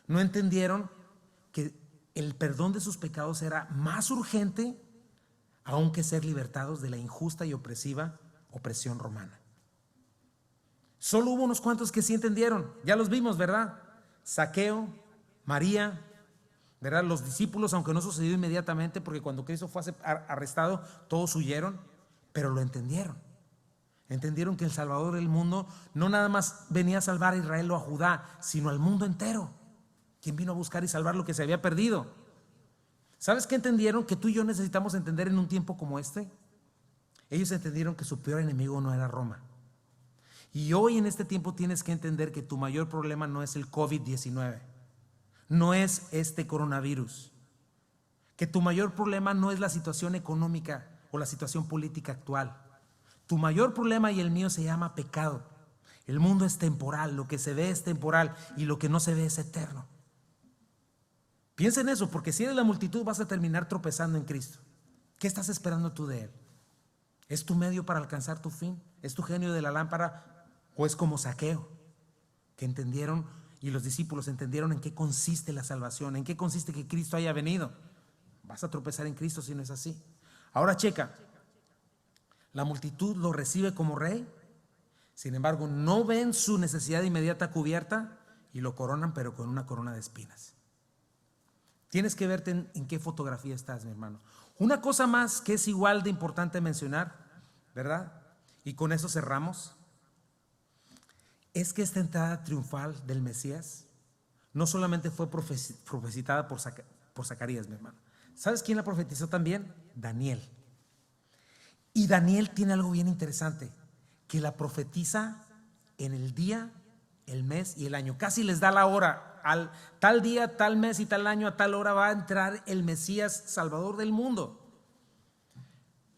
No entendieron que el perdón de sus pecados era más urgente aún que ser libertados de la injusta y opresiva opresión romana. Solo hubo unos cuantos que sí entendieron, ya los vimos, ¿verdad? Zaqueo, María, ¿verdad? Los discípulos, aunque no sucedió inmediatamente, porque cuando Cristo fue arrestado, todos huyeron, pero lo entendieron. Entendieron que el Salvador del mundo no nada más venía a salvar a Israel o a Judá, sino al mundo entero. Quien vino a buscar y salvar lo que se había perdido. ¿Sabes qué entendieron? Que tú y yo necesitamos entender en un tiempo como este. Ellos entendieron que su peor enemigo no era Roma. Y hoy en este tiempo tienes que entender que tu mayor problema no es el COVID-19, no es este coronavirus, que tu mayor problema no es la situación económica o la situación política actual. Tu mayor problema y el mío se llama pecado. El mundo es temporal, lo que se ve es temporal y lo que no se ve es eterno. Piensa en eso, porque si eres la multitud vas a terminar tropezando en Cristo. ¿Qué estás esperando tú de Él? ¿Es tu medio para alcanzar tu fin? ¿Es tu genio de la lámpara? ¿O es como Zaqueo, que entendieron y los discípulos entendieron en qué consiste la salvación, en qué consiste que Cristo haya venido? Vas a tropezar en Cristo si no es así. Ahora checa, la multitud lo recibe como rey, sin embargo no ven su necesidad inmediata cubierta y lo coronan, pero con una corona de espinas. Tienes que verte en qué fotografía estás, mi hermano. Una cosa más que es igual de importante mencionar, ¿verdad? Y con eso cerramos. Es que esta entrada triunfal del Mesías no solamente fue profetizada por Zacarías, mi hermano. ¿Sabes quién la profetizó también? Daniel. Y Daniel tiene algo bien interesante, que la profetiza en el día, el mes y el año. Casi les da la hora. Al tal día, tal mes y tal año, a tal hora va a entrar el Mesías Salvador del mundo.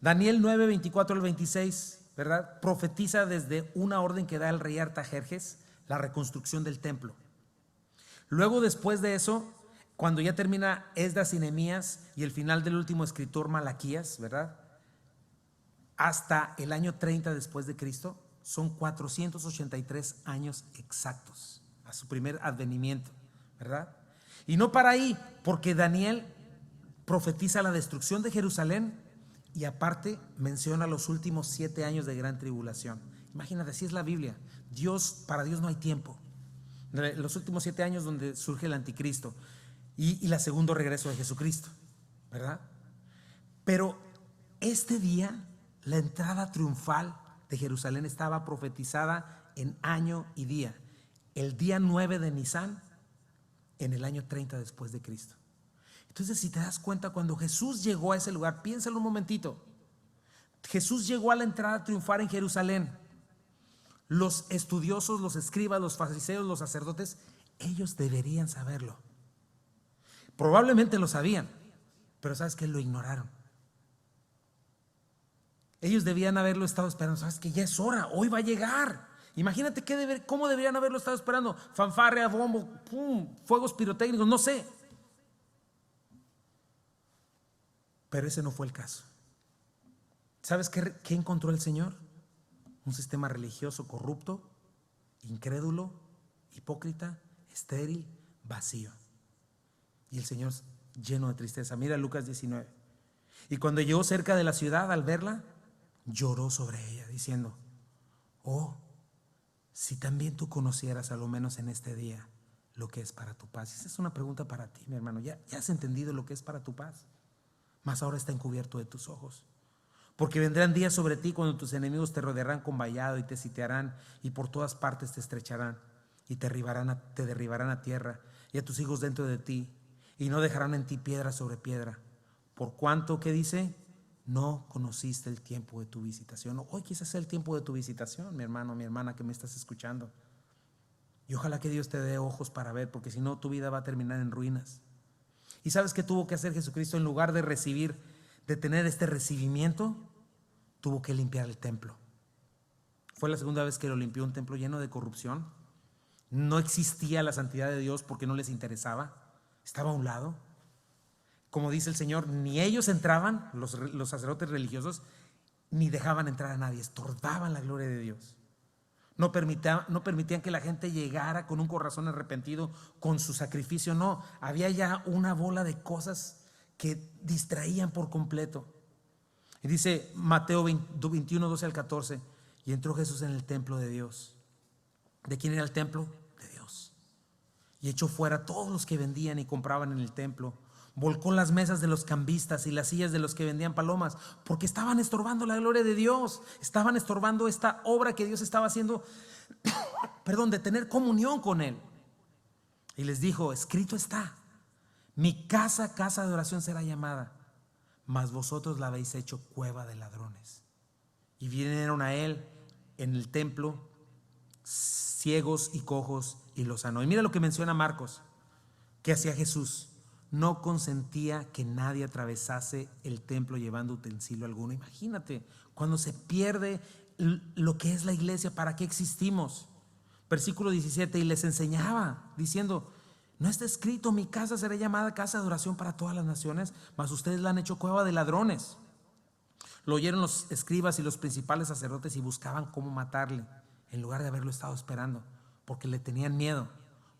Daniel 9, 24 al 26. ¿Verdad? Profetiza desde una orden que da el rey Artajerjes, la reconstrucción del templo. Luego, después de eso, cuando ya termina Esdras y Nehemías y el final del último escritor Malaquías, ¿verdad? Hasta el año 30 después de Cristo, son 483 años exactos a su primer advenimiento, ¿verdad? Y no para ahí, porque Daniel profetiza la destrucción de Jerusalén. Y aparte menciona los últimos 7 años de gran tribulación. Imagínate, así es la Biblia. Para Dios no hay tiempo. Los últimos 7 años donde surge el anticristo y el segundo regreso de Jesucristo, ¿verdad? Pero este día, la entrada triunfal de Jerusalén estaba profetizada en año y día. El día 9 de Nisán, en el año 30 después de Cristo. Entonces, si te das cuenta, cuando Jesús llegó a ese lugar, piénsalo un momentito. Jesús llegó a la entrada triunfal en Jerusalén. Los estudiosos, los escribas, los fariseos, los sacerdotes, ellos deberían saberlo. Probablemente lo sabían, pero ¿sabes qué? Lo ignoraron. Ellos debían haberlo estado esperando. ¿Sabes qué? Ya es hora, hoy va a llegar. Imagínate cómo deberían haberlo estado esperando. Fanfarria, bombo, pum, fuegos pirotécnicos, no sé. Pero ese no fue el caso. ¿Sabes qué encontró el Señor? Un sistema religioso corrupto, incrédulo, hipócrita, estéril, vacío. Y el Señor lleno de tristeza. Mira Lucas 19. Y cuando llegó cerca de la ciudad, al verla, lloró sobre ella, diciendo: oh, si también tú conocieras, a lo menos en este día, lo que es para tu paz. Esa es una pregunta para ti, mi hermano. ¿Ya has entendido lo que es para tu paz? Mas ahora está encubierto de tus ojos. Porque vendrán días sobre ti cuando tus enemigos te rodearán con vallado y te sitiarán y por todas partes te estrecharán y te derribarán a tierra y a tus hijos dentro de ti y no dejarán en ti piedra sobre piedra. Por cuanto, ¿qué dice? No conociste el tiempo de tu visitación. Hoy quizás sea el tiempo de tu visitación, mi hermano, mi hermana que me estás escuchando. Y ojalá que Dios te dé ojos para ver, porque si no tu vida va a terminar en ruinas. ¿Y sabes qué tuvo que hacer Jesucristo? En lugar de tener este recibimiento, tuvo que limpiar el templo. Fue la segunda vez que lo limpió, un templo lleno de corrupción. No existía la santidad de Dios porque no les interesaba. Estaba a un lado. Como dice el Señor, ni ellos entraban, los sacerdotes religiosos, ni dejaban entrar a nadie. Estorbaban la gloria de Dios. No permitían que la gente llegara con un corazón arrepentido, con su sacrificio. No, había ya una bola de cosas que distraían por completo. Y dice Mateo 21, 12 al 14, y entró Jesús en el templo de Dios. ¿De quién era el templo? De Dios. Y echó fuera a todos los que vendían y compraban en el templo. Volcó las mesas de los cambistas y las sillas de los que vendían palomas, porque estaban estorbando la gloria de Dios. Estaban estorbando esta obra que Dios estaba haciendo, de tener comunión con Él. Y les dijo: escrito está, mi casa, casa de oración será llamada, mas vosotros la habéis hecho cueva de ladrones. Y vinieron a Él en el templo ciegos y cojos y los sanó. Y mira lo que menciona Marcos, que hacía Jesús: no consentía que nadie atravesase el templo llevando utensilio alguno. Imagínate, cuando se pierde lo que es la iglesia, ¿para qué existimos? Versículo 17, y les enseñaba diciendo: ¿no está escrito, mi casa será llamada casa de oración para todas las naciones? Mas ustedes la han hecho cueva de ladrones. Lo oyeron los escribas y los principales sacerdotes y buscaban cómo matarle, en lugar de haberlo estado esperando, porque le tenían miedo,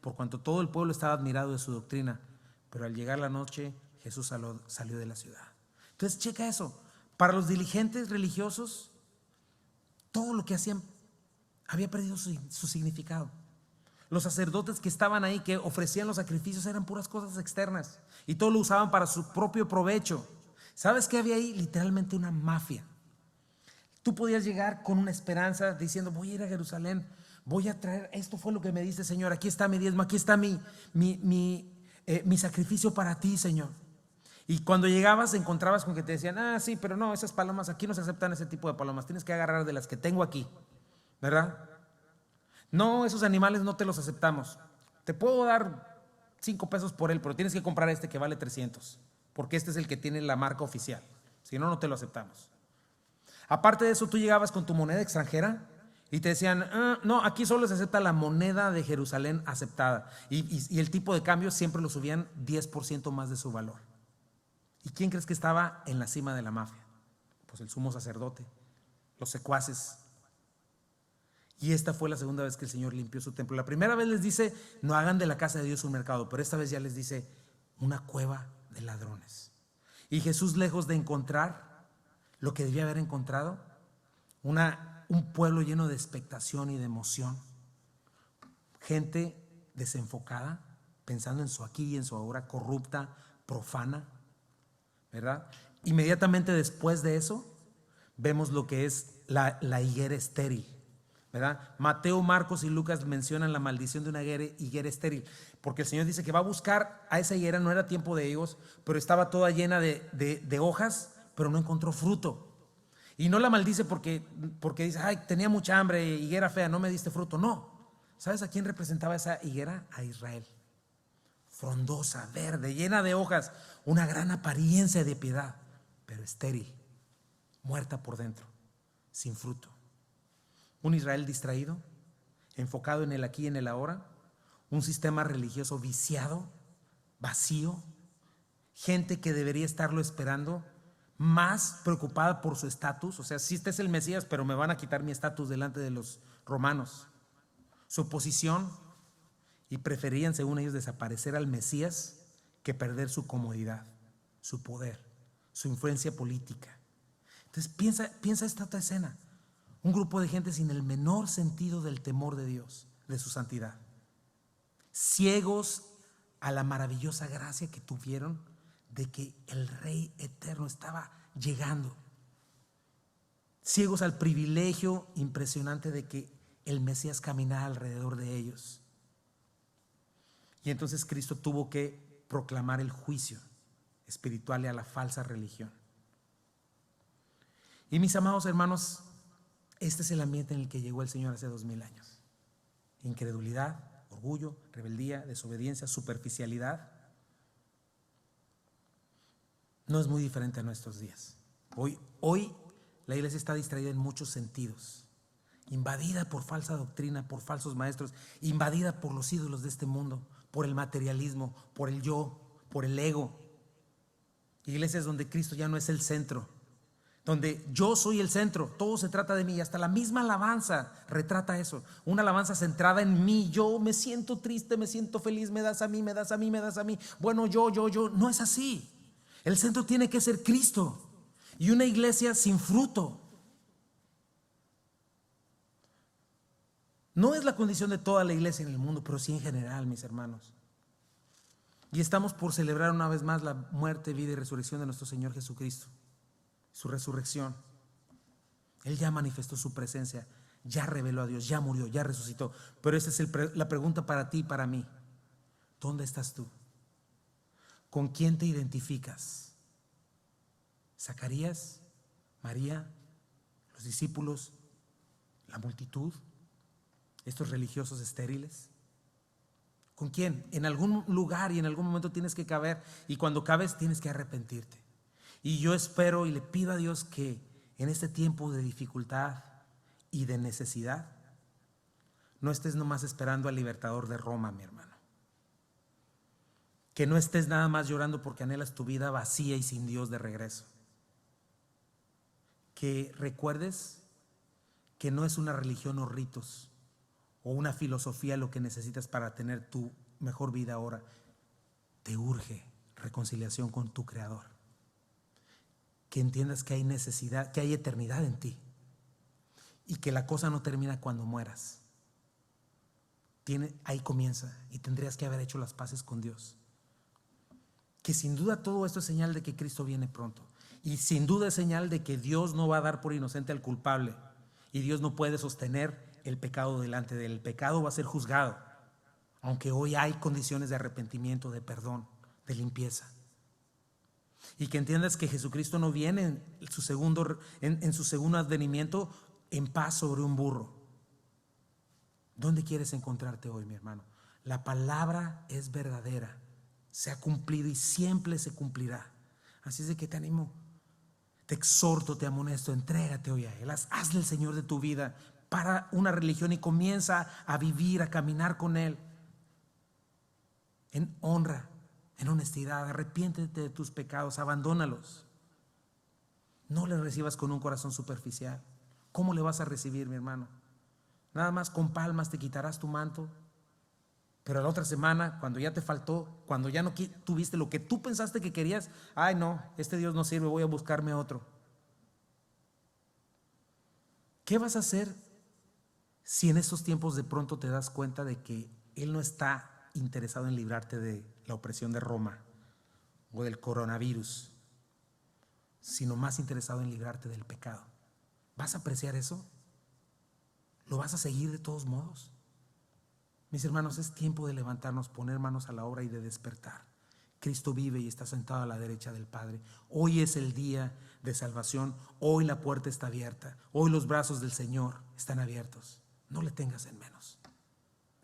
por cuanto todo el pueblo estaba admirado de su doctrina. Pero al llegar la noche, Jesús salió de la ciudad. Entonces checa eso. Para los diligentes religiosos, todo lo que hacían había perdido su significado. Los sacerdotes que estaban ahí, que ofrecían los sacrificios, eran puras cosas externas, y todo lo usaban para su propio provecho. ¿Sabes qué había ahí? Literalmente una mafia. Tú podías llegar con una esperanza diciendo: voy a ir a Jerusalén, voy a traer, esto fue lo que me diste, Señor, aquí está mi diezmo, aquí está mi sacrificio para ti, Señor. Y cuando llegabas encontrabas con que te decían: sí, pero no, esas palomas, aquí no se aceptan ese tipo de palomas, tienes que agarrar de las que tengo aquí, ¿verdad? No, esos animales no te los aceptamos. Te puedo dar 5 pesos por él, pero tienes que comprar este que vale 300, porque este es el que tiene la marca oficial. Si no, no te lo aceptamos. Aparte de eso, tú llegabas con tu moneda extranjera y te decían: no, aquí solo se acepta la moneda de Jerusalén aceptada. Y el tipo de cambio siempre lo subían 10% más de su valor. ¿Y quién crees que estaba en la cima de la mafia? Pues el sumo sacerdote, los secuaces. Y esta fue la segunda vez que el Señor limpió su templo. La primera vez les dice: no hagan de la casa de Dios un mercado, pero esta vez ya les dice: una cueva de ladrones. Y Jesús, lejos de encontrar lo que debía haber encontrado, un pueblo lleno de expectación y de emoción, gente desenfocada, pensando en su aquí y en su ahora, corrupta, profana, ¿verdad? Inmediatamente después de eso vemos lo que es la higuera estéril, ¿verdad? Mateo, Marcos y Lucas mencionan la maldición de una higuera estéril, porque el Señor dice que va a buscar a esa higuera. No era tiempo de higos, pero estaba toda llena de hojas, pero no encontró fruto. Y no la maldice porque dice: ay, tenía mucha hambre, higuera fea, no me diste fruto. No. ¿Sabes a quién representaba esa higuera? A Israel. Frondosa, verde, llena de hojas, una gran apariencia de piedad, pero estéril, muerta por dentro, sin fruto. Un Israel distraído, enfocado en el aquí y en el ahora, un sistema religioso viciado, vacío, gente que debería estarlo esperando, más preocupada por su estatus. O sea, sí, este es el Mesías, pero me van a quitar mi estatus delante de los romanos. Su posición, y preferían, según ellos, desaparecer al Mesías que perder su comodidad, su poder, su influencia política. Entonces piensa esta otra escena: un grupo de gente sin el menor sentido del temor de Dios, de su santidad, ciegos a la maravillosa gracia que tuvieron de que el Rey eterno estaba llegando, ciegos al privilegio impresionante de que el Mesías caminara alrededor de ellos. Y entonces Cristo tuvo que proclamar el juicio espiritual y a la falsa religión. Y mis amados hermanos, este es el ambiente en el que llegó el Señor hace 2000 años. Incredulidad, orgullo, rebeldía, desobediencia, superficialidad. No es muy diferente a nuestros días. Hoy la iglesia está distraída en muchos sentidos, invadida por falsa doctrina, por falsos maestros, invadida por los ídolos de este mundo, por el materialismo, por el yo, por el ego. Iglesias donde Cristo ya no es el centro. donde yo soy el centro, todo se trata de mí, y hasta la misma alabanza retrata eso, una alabanza centrada en mí. Yo me siento triste, me siento feliz, me das a mí, me das a mí, me das a mí. Bueno, yo, no es así. El centro tiene que ser Cristo, y una iglesia sin fruto no es la condición de toda la iglesia en el mundo, pero sí en general, mis hermanos. Y estamos por celebrar una vez más la muerte, vida y resurrección de nuestro Señor Jesucristo. Su resurrección. Él ya manifestó su presencia, ya reveló a Dios, ya murió, ya resucitó. Pero esa es la pregunta para ti y para mí. ¿Dónde estás tú? ¿Con quién te identificas? ¿Zacarías? ¿María? ¿Los discípulos? ¿La multitud? ¿Estos religiosos estériles? ¿Con quién? En algún lugar y en algún momento tienes que caber, y cuando cabes tienes que arrepentirte. Y yo espero y le pido a Dios que en este tiempo de dificultad y de necesidad no estés nomás esperando al libertador de Roma, mi hermano. Que no estés nada más llorando porque anhelas tu vida vacía y sin Dios de regreso. Que recuerdes que no es una religión o ritos o una filosofía lo que necesitas para tener tu mejor vida ahora. Te urge reconciliación con tu Creador. Que entiendas que hay necesidad, que hay eternidad en ti, y que la cosa no termina cuando mueras. Ahí comienza, y tendrías que haber hecho las paces con Dios. Que sin duda todo esto es señal de que Cristo viene pronto, y sin duda es señal de que Dios no va a dar por inocente al culpable, y Dios no puede sostener el pecado delante de él. El pecado va a ser juzgado, aunque hoy hay condiciones de arrepentimiento, de perdón, de limpieza. Y que entiendas que Jesucristo no viene en su segundo advenimiento en paz sobre un burro. ¿Dónde quieres encontrarte hoy, mi hermano? La palabra es verdadera, se ha cumplido y siempre se cumplirá. Así es de que te animo, te exhorto, te amonesto, entrégate hoy a Él. Hazle el Señor de tu vida. Para una religión y comienza a vivir, a caminar con Él en honra, en honestidad. Arrepiéntete de tus pecados, abandónalos. No le recibas con un corazón superficial. ¿Cómo le vas a recibir, mi hermano? Nada más con palmas te quitarás tu manto, pero la otra semana, cuando ya te faltó, cuando ya no tuviste lo que tú pensaste que querías, ay no, este Dios no sirve, voy a buscarme otro. ¿Qué vas a hacer si en estos tiempos de pronto te das cuenta de que Él no está interesado en librarte de la opresión de Roma o del coronavirus, sino más interesado en librarte del pecado? ¿Vas a apreciar eso? ¿Lo vas a seguir de todos modos? Mis hermanos, es tiempo de levantarnos, poner manos a la obra y de despertar. Cristo vive y está sentado a la derecha del Padre. Hoy es el día de salvación. Hoy la puerta está abierta. Hoy los brazos del Señor están abiertos. No le tengas en menos.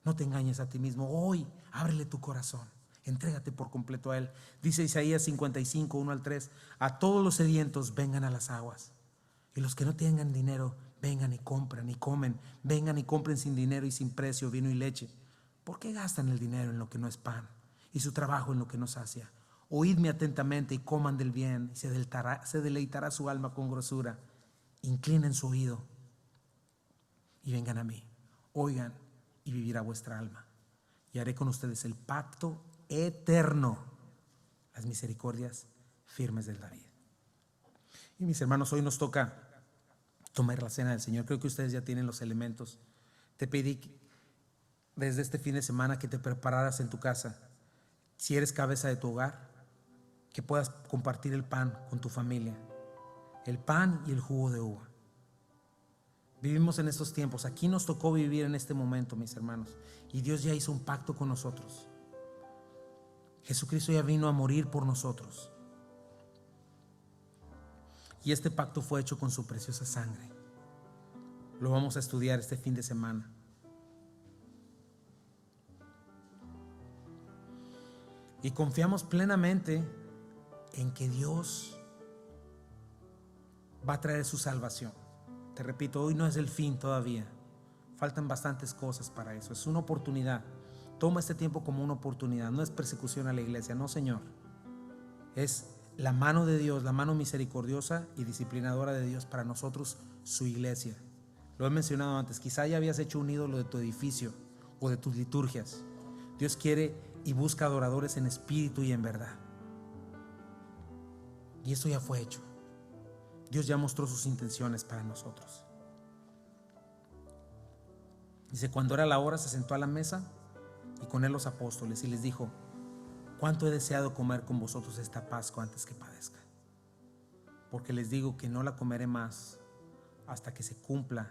No te engañes a ti mismo. Hoy ábrele tu corazón. Entrégate por completo a Él. Dice Isaías 55, 1 al 3: a todos los sedientos vengan a las aguas, y los que no tengan dinero vengan y compran y comen. Vengan y compren sin dinero y sin precio vino y leche. ¿Por qué gastan el dinero en lo que no es pan y su trabajo en lo que no sacia? Oídme atentamente y coman del bien, y se deleitará su alma con grosura. Inclinen su oído y vengan a mí. Oigan y vivirá vuestra alma, y haré con ustedes el pacto eterno, las misericordias firmes del David. Y mis hermanos, hoy nos toca tomar la cena del Señor. Creo que ustedes ya tienen los elementos. Te pedí desde este fin de semana que te prepararas en tu casa, si eres cabeza de tu hogar, que puedas compartir el pan con tu familia, el pan y el jugo de uva. Vivimos en estos tiempos. Aquí nos tocó vivir en este momento, mis hermanos, y Dios ya hizo un pacto con nosotros. Jesucristo ya vino a morir por nosotros, y este pacto fue hecho con su preciosa sangre. Lo vamos a estudiar este fin de semana. Y confiamos plenamente en que Dios va a traer su salvación. Te repito, hoy no es el fin todavía. Faltan bastantes cosas para eso. Es una oportunidad. Toma este tiempo como una oportunidad. No es persecución a la iglesia, no, Señor. Es la mano de Dios, la mano misericordiosa y disciplinadora de Dios para nosotros, su iglesia. Lo he mencionado antes, quizá ya habías hecho un ídolo de tu edificio o de tus liturgias. Dios quiere y busca adoradores en espíritu y en verdad. Y eso ya fue hecho. Dios ya mostró sus intenciones para nosotros. Dice, cuando era la hora, se sentó a la mesa y con él los apóstoles y les dijo: cuánto he deseado comer con vosotros esta Pascua antes que padezca, porque les digo que no la comeré más hasta que se cumpla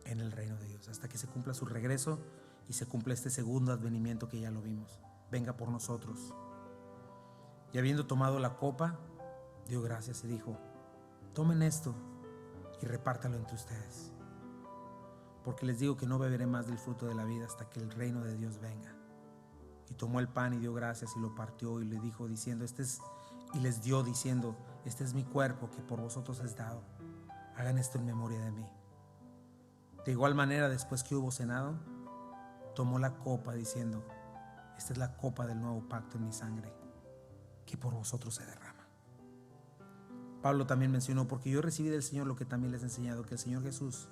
en el reino de Dios, hasta que se cumpla su regreso y se cumpla este segundo advenimiento que ya lo vimos, venga por nosotros. Y habiendo tomado la copa, dio gracias y dijo: tomen esto y repártalo entre ustedes, porque les digo que no beberé más del fruto de la vida hasta que el reino de Dios venga. Y tomó el pan y dio gracias y lo partió y le dijo diciendo, y les dio diciendo: este es mi cuerpo que por vosotros es dado, hagan esto en memoria de mí. De igual manera, después que hubo cenado, tomó la copa diciendo: esta es la copa del nuevo pacto en mi sangre, que por vosotros se derrama. Pablo también mencionó: porque yo recibí del Señor lo que también les he enseñado, que el Señor Jesús,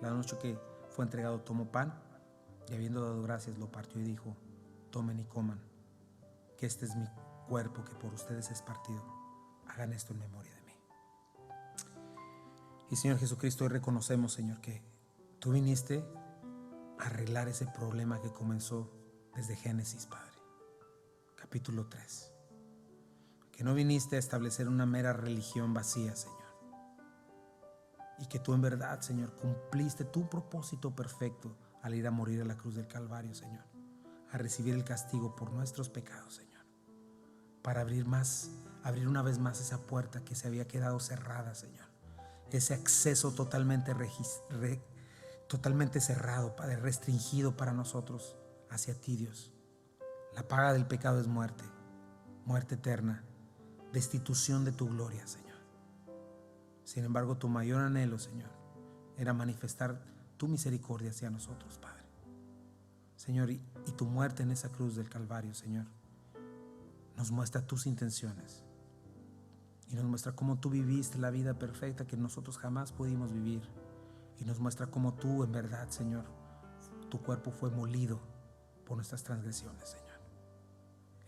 la noche que fue entregado, tomó pan y habiendo dado gracias lo partió y dijo: tomen y coman, que este es mi cuerpo que por ustedes es partido, hagan esto en memoria de mí. Y Señor Jesucristo, hoy reconocemos, Señor, que tú viniste a arreglar ese problema que comenzó desde Génesis, Padre, capítulo 3. Que no viniste a establecer una mera religión vacía, Señor, y que tú en verdad, Señor, cumpliste tu propósito perfecto al ir a morir a la cruz del Calvario, Señor, a recibir el castigo por nuestros pecados, Señor, para abrir una vez más esa puerta que se había quedado cerrada, Señor, ese acceso totalmente cerrado, Padre, restringido para nosotros hacia ti, Dios. La paga del pecado es muerte, muerte eterna, destitución de tu gloria, Señor. Sin embargo, tu mayor anhelo, Señor, era manifestar tu misericordia hacia nosotros, Padre. Señor, y tu muerte en esa cruz del Calvario, Señor, nos muestra tus intenciones y nos muestra cómo tú viviste la vida perfecta que nosotros jamás pudimos vivir, y nos muestra cómo tú, en verdad, Señor, tu cuerpo fue molido por nuestras transgresiones, Señor.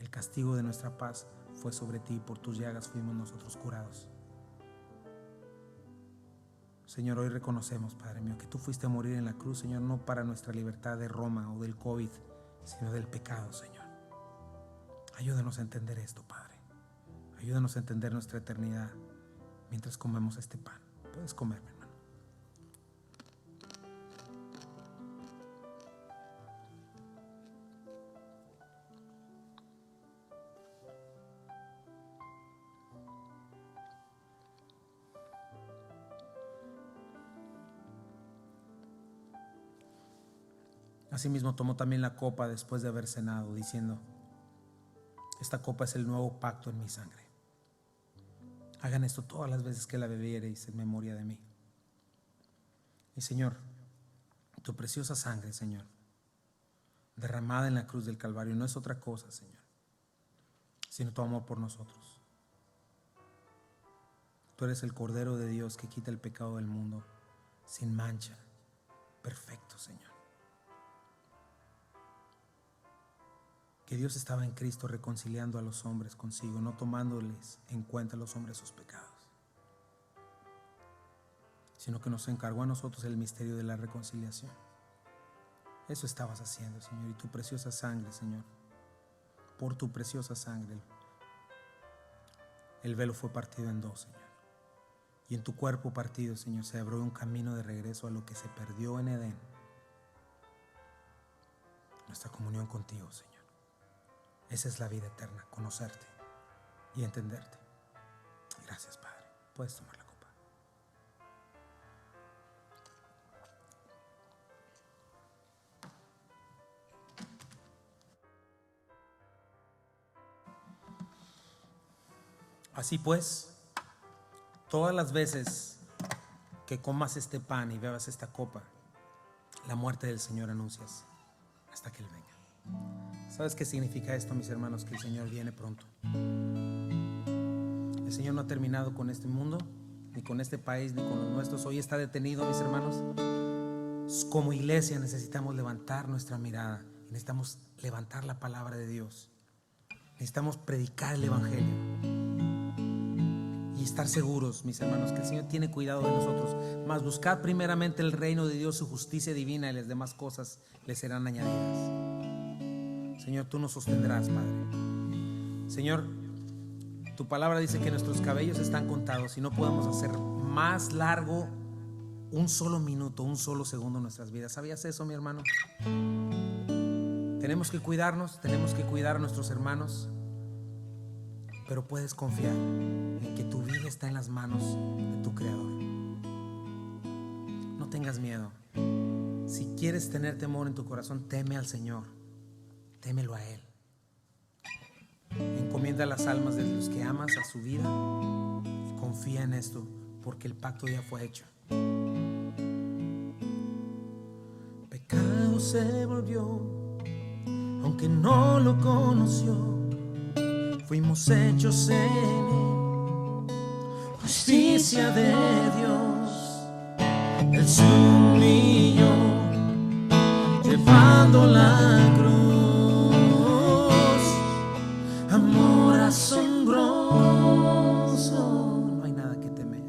El castigo de nuestra paz fue sobre ti, y por tus llagas fuimos nosotros curados. Señor, hoy reconocemos, Padre mío, que tú fuiste a morir en la cruz, Señor, no para nuestra libertad de Roma o del COVID, sino del pecado, Señor. Ayúdanos a entender esto, Padre. Ayúdanos a entender nuestra eternidad mientras comemos este pan. Puedes comer, mi hermano. Asimismo tomó también la copa después de haber cenado, diciendo: esta copa es el nuevo pacto en mi sangre. Hagan esto todas las veces que la bebiereis en memoria de mí. Y Señor, tu preciosa sangre, Señor, derramada en la cruz del Calvario, no es otra cosa, Señor, sino tu amor por nosotros. Tú eres el Cordero de Dios que quita el pecado del mundo, sin mancha, perfecto, Señor. Que Dios estaba en Cristo reconciliando a los hombres consigo, no tomándoles en cuenta a los hombres sus pecados, sino que nos encargó a nosotros el misterio de la reconciliación. Eso estabas haciendo, Señor, y tu preciosa sangre, Señor, por tu preciosa sangre, el velo fue partido en dos, Señor, y en tu cuerpo partido, Señor, se abrió un camino de regreso a lo que se perdió en Edén, nuestra comunión contigo, Señor. Esa es la vida eterna, conocerte y entenderte. Gracias, Padre. Puedes tomar la copa. Así pues, todas las veces que comas este pan y bebas esta copa, la muerte del Señor anuncias hasta que Él venga. ¿Sabes qué significa esto, mis hermanos? Que el Señor viene pronto. El Señor no ha terminado con este mundo, ni con este país, ni con los nuestros. Hoy está detenido, mis hermanos. Como iglesia necesitamos levantar nuestra mirada, necesitamos levantar la palabra de Dios, necesitamos predicar el evangelio y estar seguros, mis hermanos, que el Señor tiene cuidado de nosotros. Mas buscad primeramente el reino de Dios, su justicia divina, y las demás cosas les serán añadidas. Señor, tú nos sostendrás, Padre. Señor, tu palabra dice que nuestros cabellos están contados y no podemos hacer más largo un solo minuto, un solo segundo en nuestras vidas. ¿Sabías eso, mi hermano? Tenemos que cuidarnos, tenemos que cuidar a nuestros hermanos, pero puedes confiar en que tu vida está en las manos de tu Creador. No tengas miedo. Si quieres tener temor en tu corazón, teme al Señor, témelo a Él. Encomienda las almas de los que amas a su vida y confía en esto, porque el pacto ya fue hecho. Pecado se volvió, aunque no lo conoció. Fuimos hechos en Él, justicia de Dios. Él se humilló, llevando la cruz. Amor asombroso, no hay nada que temer.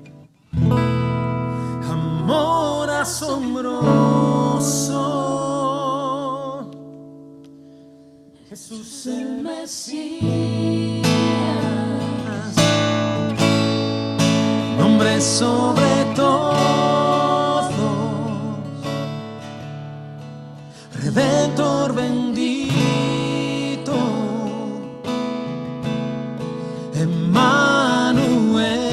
Amor asombroso, Jesús el Mesías, nombre sobre todos, Redentor bendito, Emmanuel.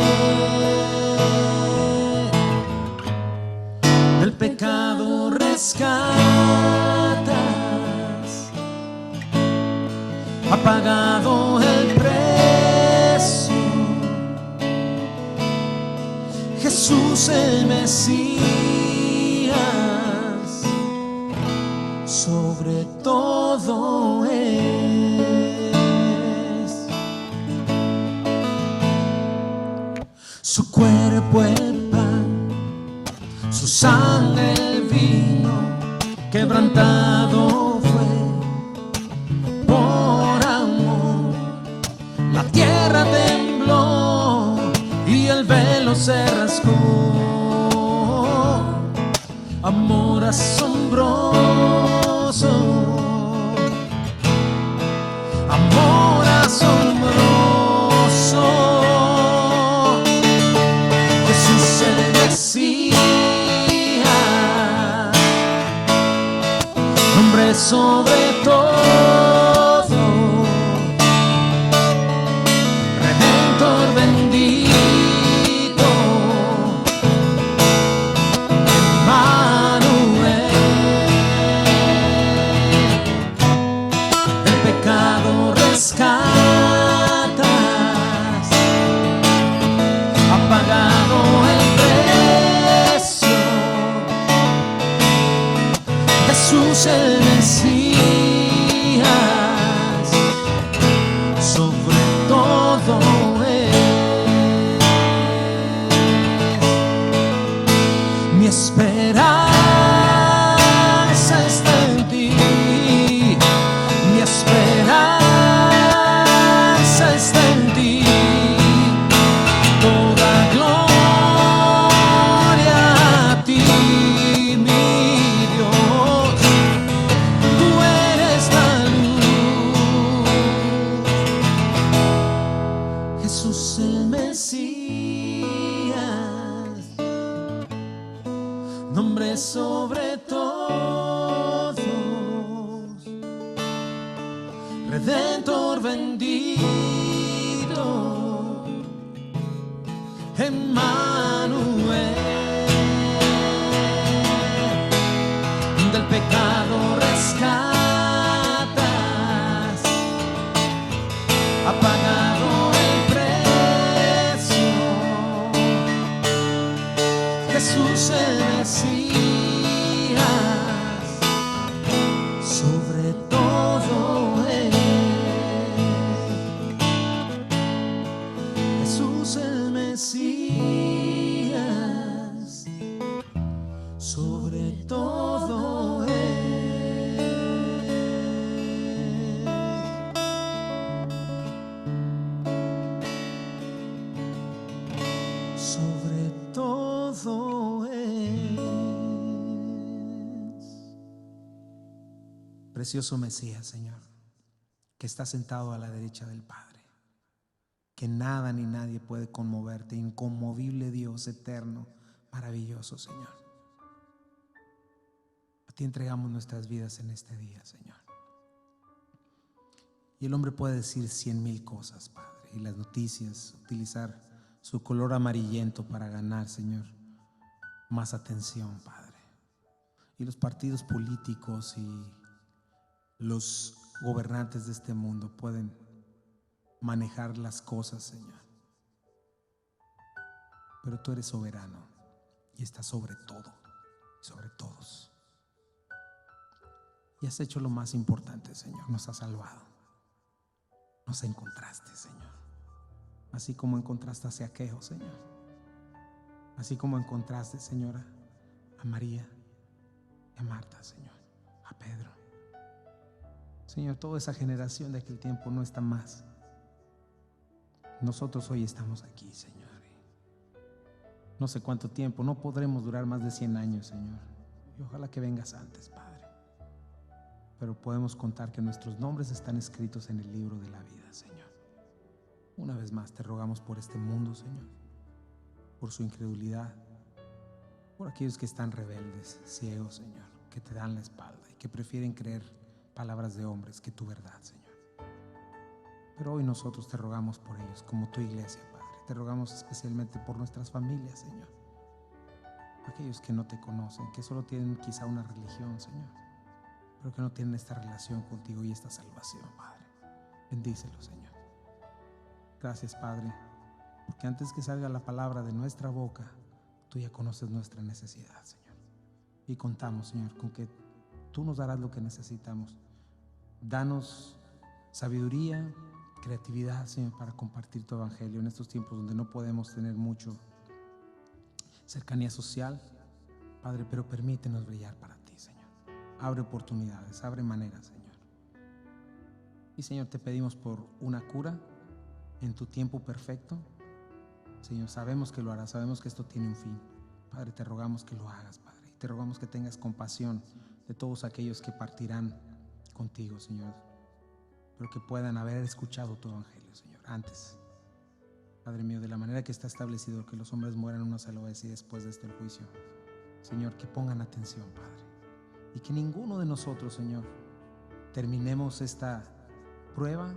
Del pecado rescatas, ha pagado el precio. Jesús el Mesías, sobre todo es. Su cuerpo el pan, su sangre el vino, quebrantado fue por amor. La tierra tembló y el velo se rasgó. Amor asombroso, amor asombroso, Jesús el Mesías, nombre sobre todo, Redentor bendito, Emmanuel. El pecado rescatas, ha pagado el precio. Jesús el Mesías, sobre todo es. Mi esperanza está en ti, mi esperanza está en ti. Toda gloria a ti, mi Dios. Tú eres la luz, Jesús el Mesías, nombre sobre todos, Redentor bendito, Emmanuel. Del pecado rescatas, ha pagado el precio. Jesús el Mesías, sobre todo es. Jesús Jesús el Mesías, sobre todo sobre todo precioso Mesías, Señor, que está sentado a la derecha del Padre, que nada ni nadie puede conmoverte, inconmovible Dios eterno, maravilloso, Señor. A ti entregamos nuestras vidas en este día, Señor. Y el hombre puede decir 100,000 cosas, Padre, y las noticias, utilizar su color amarillento para ganar, Señor, más atención, Padre. Y los partidos políticos y los gobernantes de este mundo pueden manejar las cosas, Señor, pero tú eres soberano y estás sobre todo y sobre todos, y has hecho lo más importante, Señor. Nos has salvado, nos encontraste, Señor, así como encontraste a Zaqueo, Señor, así como encontraste, Señora, a María y a Marta, Señor, a Pedro. Señor, toda esa generación de aquel tiempo no está más. Nosotros hoy estamos aquí, Señor. No sé cuánto tiempo, no podremos durar más de 100 años, Señor. Y ojalá que vengas antes, Padre. Pero podemos contar que nuestros nombres están escritos en el libro de la vida, Señor. Una vez más te rogamos por este mundo, Señor, por su incredulidad, por aquellos que están rebeldes, ciegos, Señor, que te dan la espalda y que prefieren creer palabras de hombres que tu verdad, Señor. Pero hoy nosotros te rogamos por ellos, como tu iglesia, Padre. Te rogamos especialmente por nuestras familias, Señor. Aquellos que no te conocen, que solo tienen quizá una religión, Señor, pero que no tienen esta relación contigo y esta salvación, Padre. Bendícelo, Señor. Gracias, Padre, porque antes que salga la palabra de nuestra boca, tú ya conoces nuestra necesidad, Señor. Y contamos, Señor, con que tú nos darás lo que necesitamos. Danos sabiduría, creatividad, Señor, para compartir tu evangelio en estos tiempos donde no podemos tener mucho cercanía social, Padre, pero permítenos brillar para ti, Señor. Abre oportunidades, abre maneras, Señor. Y, Señor, te pedimos por una cura en tu tiempo perfecto. Señor, sabemos que lo harás, sabemos que esto tiene un fin. Padre, te rogamos que lo hagas, Padre, y te rogamos que tengas compasión de todos aquellos que partirán contigo, Señor, pero que puedan haber escuchado tu evangelio, Señor, antes, Padre mío, de la manera que está establecido que los hombres mueran una sola vez y después de esto el juicio. Señor, que pongan atención, Padre, y que ninguno de nosotros, Señor, terminemos esta prueba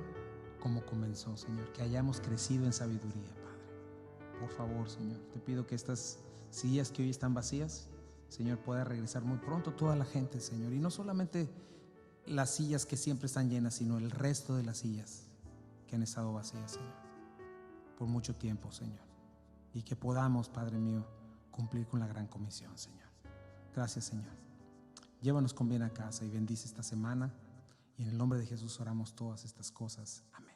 como comenzó, Señor, que hayamos crecido en sabiduría, Padre. Por favor, Señor, te pido que estas sillas que hoy están vacías, Señor, pueda regresar muy pronto toda la gente, Señor, y no solamente las sillas que siempre están llenas, sino el resto de las sillas que han estado vacías, Señor, por mucho tiempo, Señor, y que podamos, Padre mío, cumplir con la gran comisión, Señor. Gracias, Señor. Llévanos con bien a casa y bendice esta semana, y en el nombre de Jesús oramos todas estas cosas. Amén.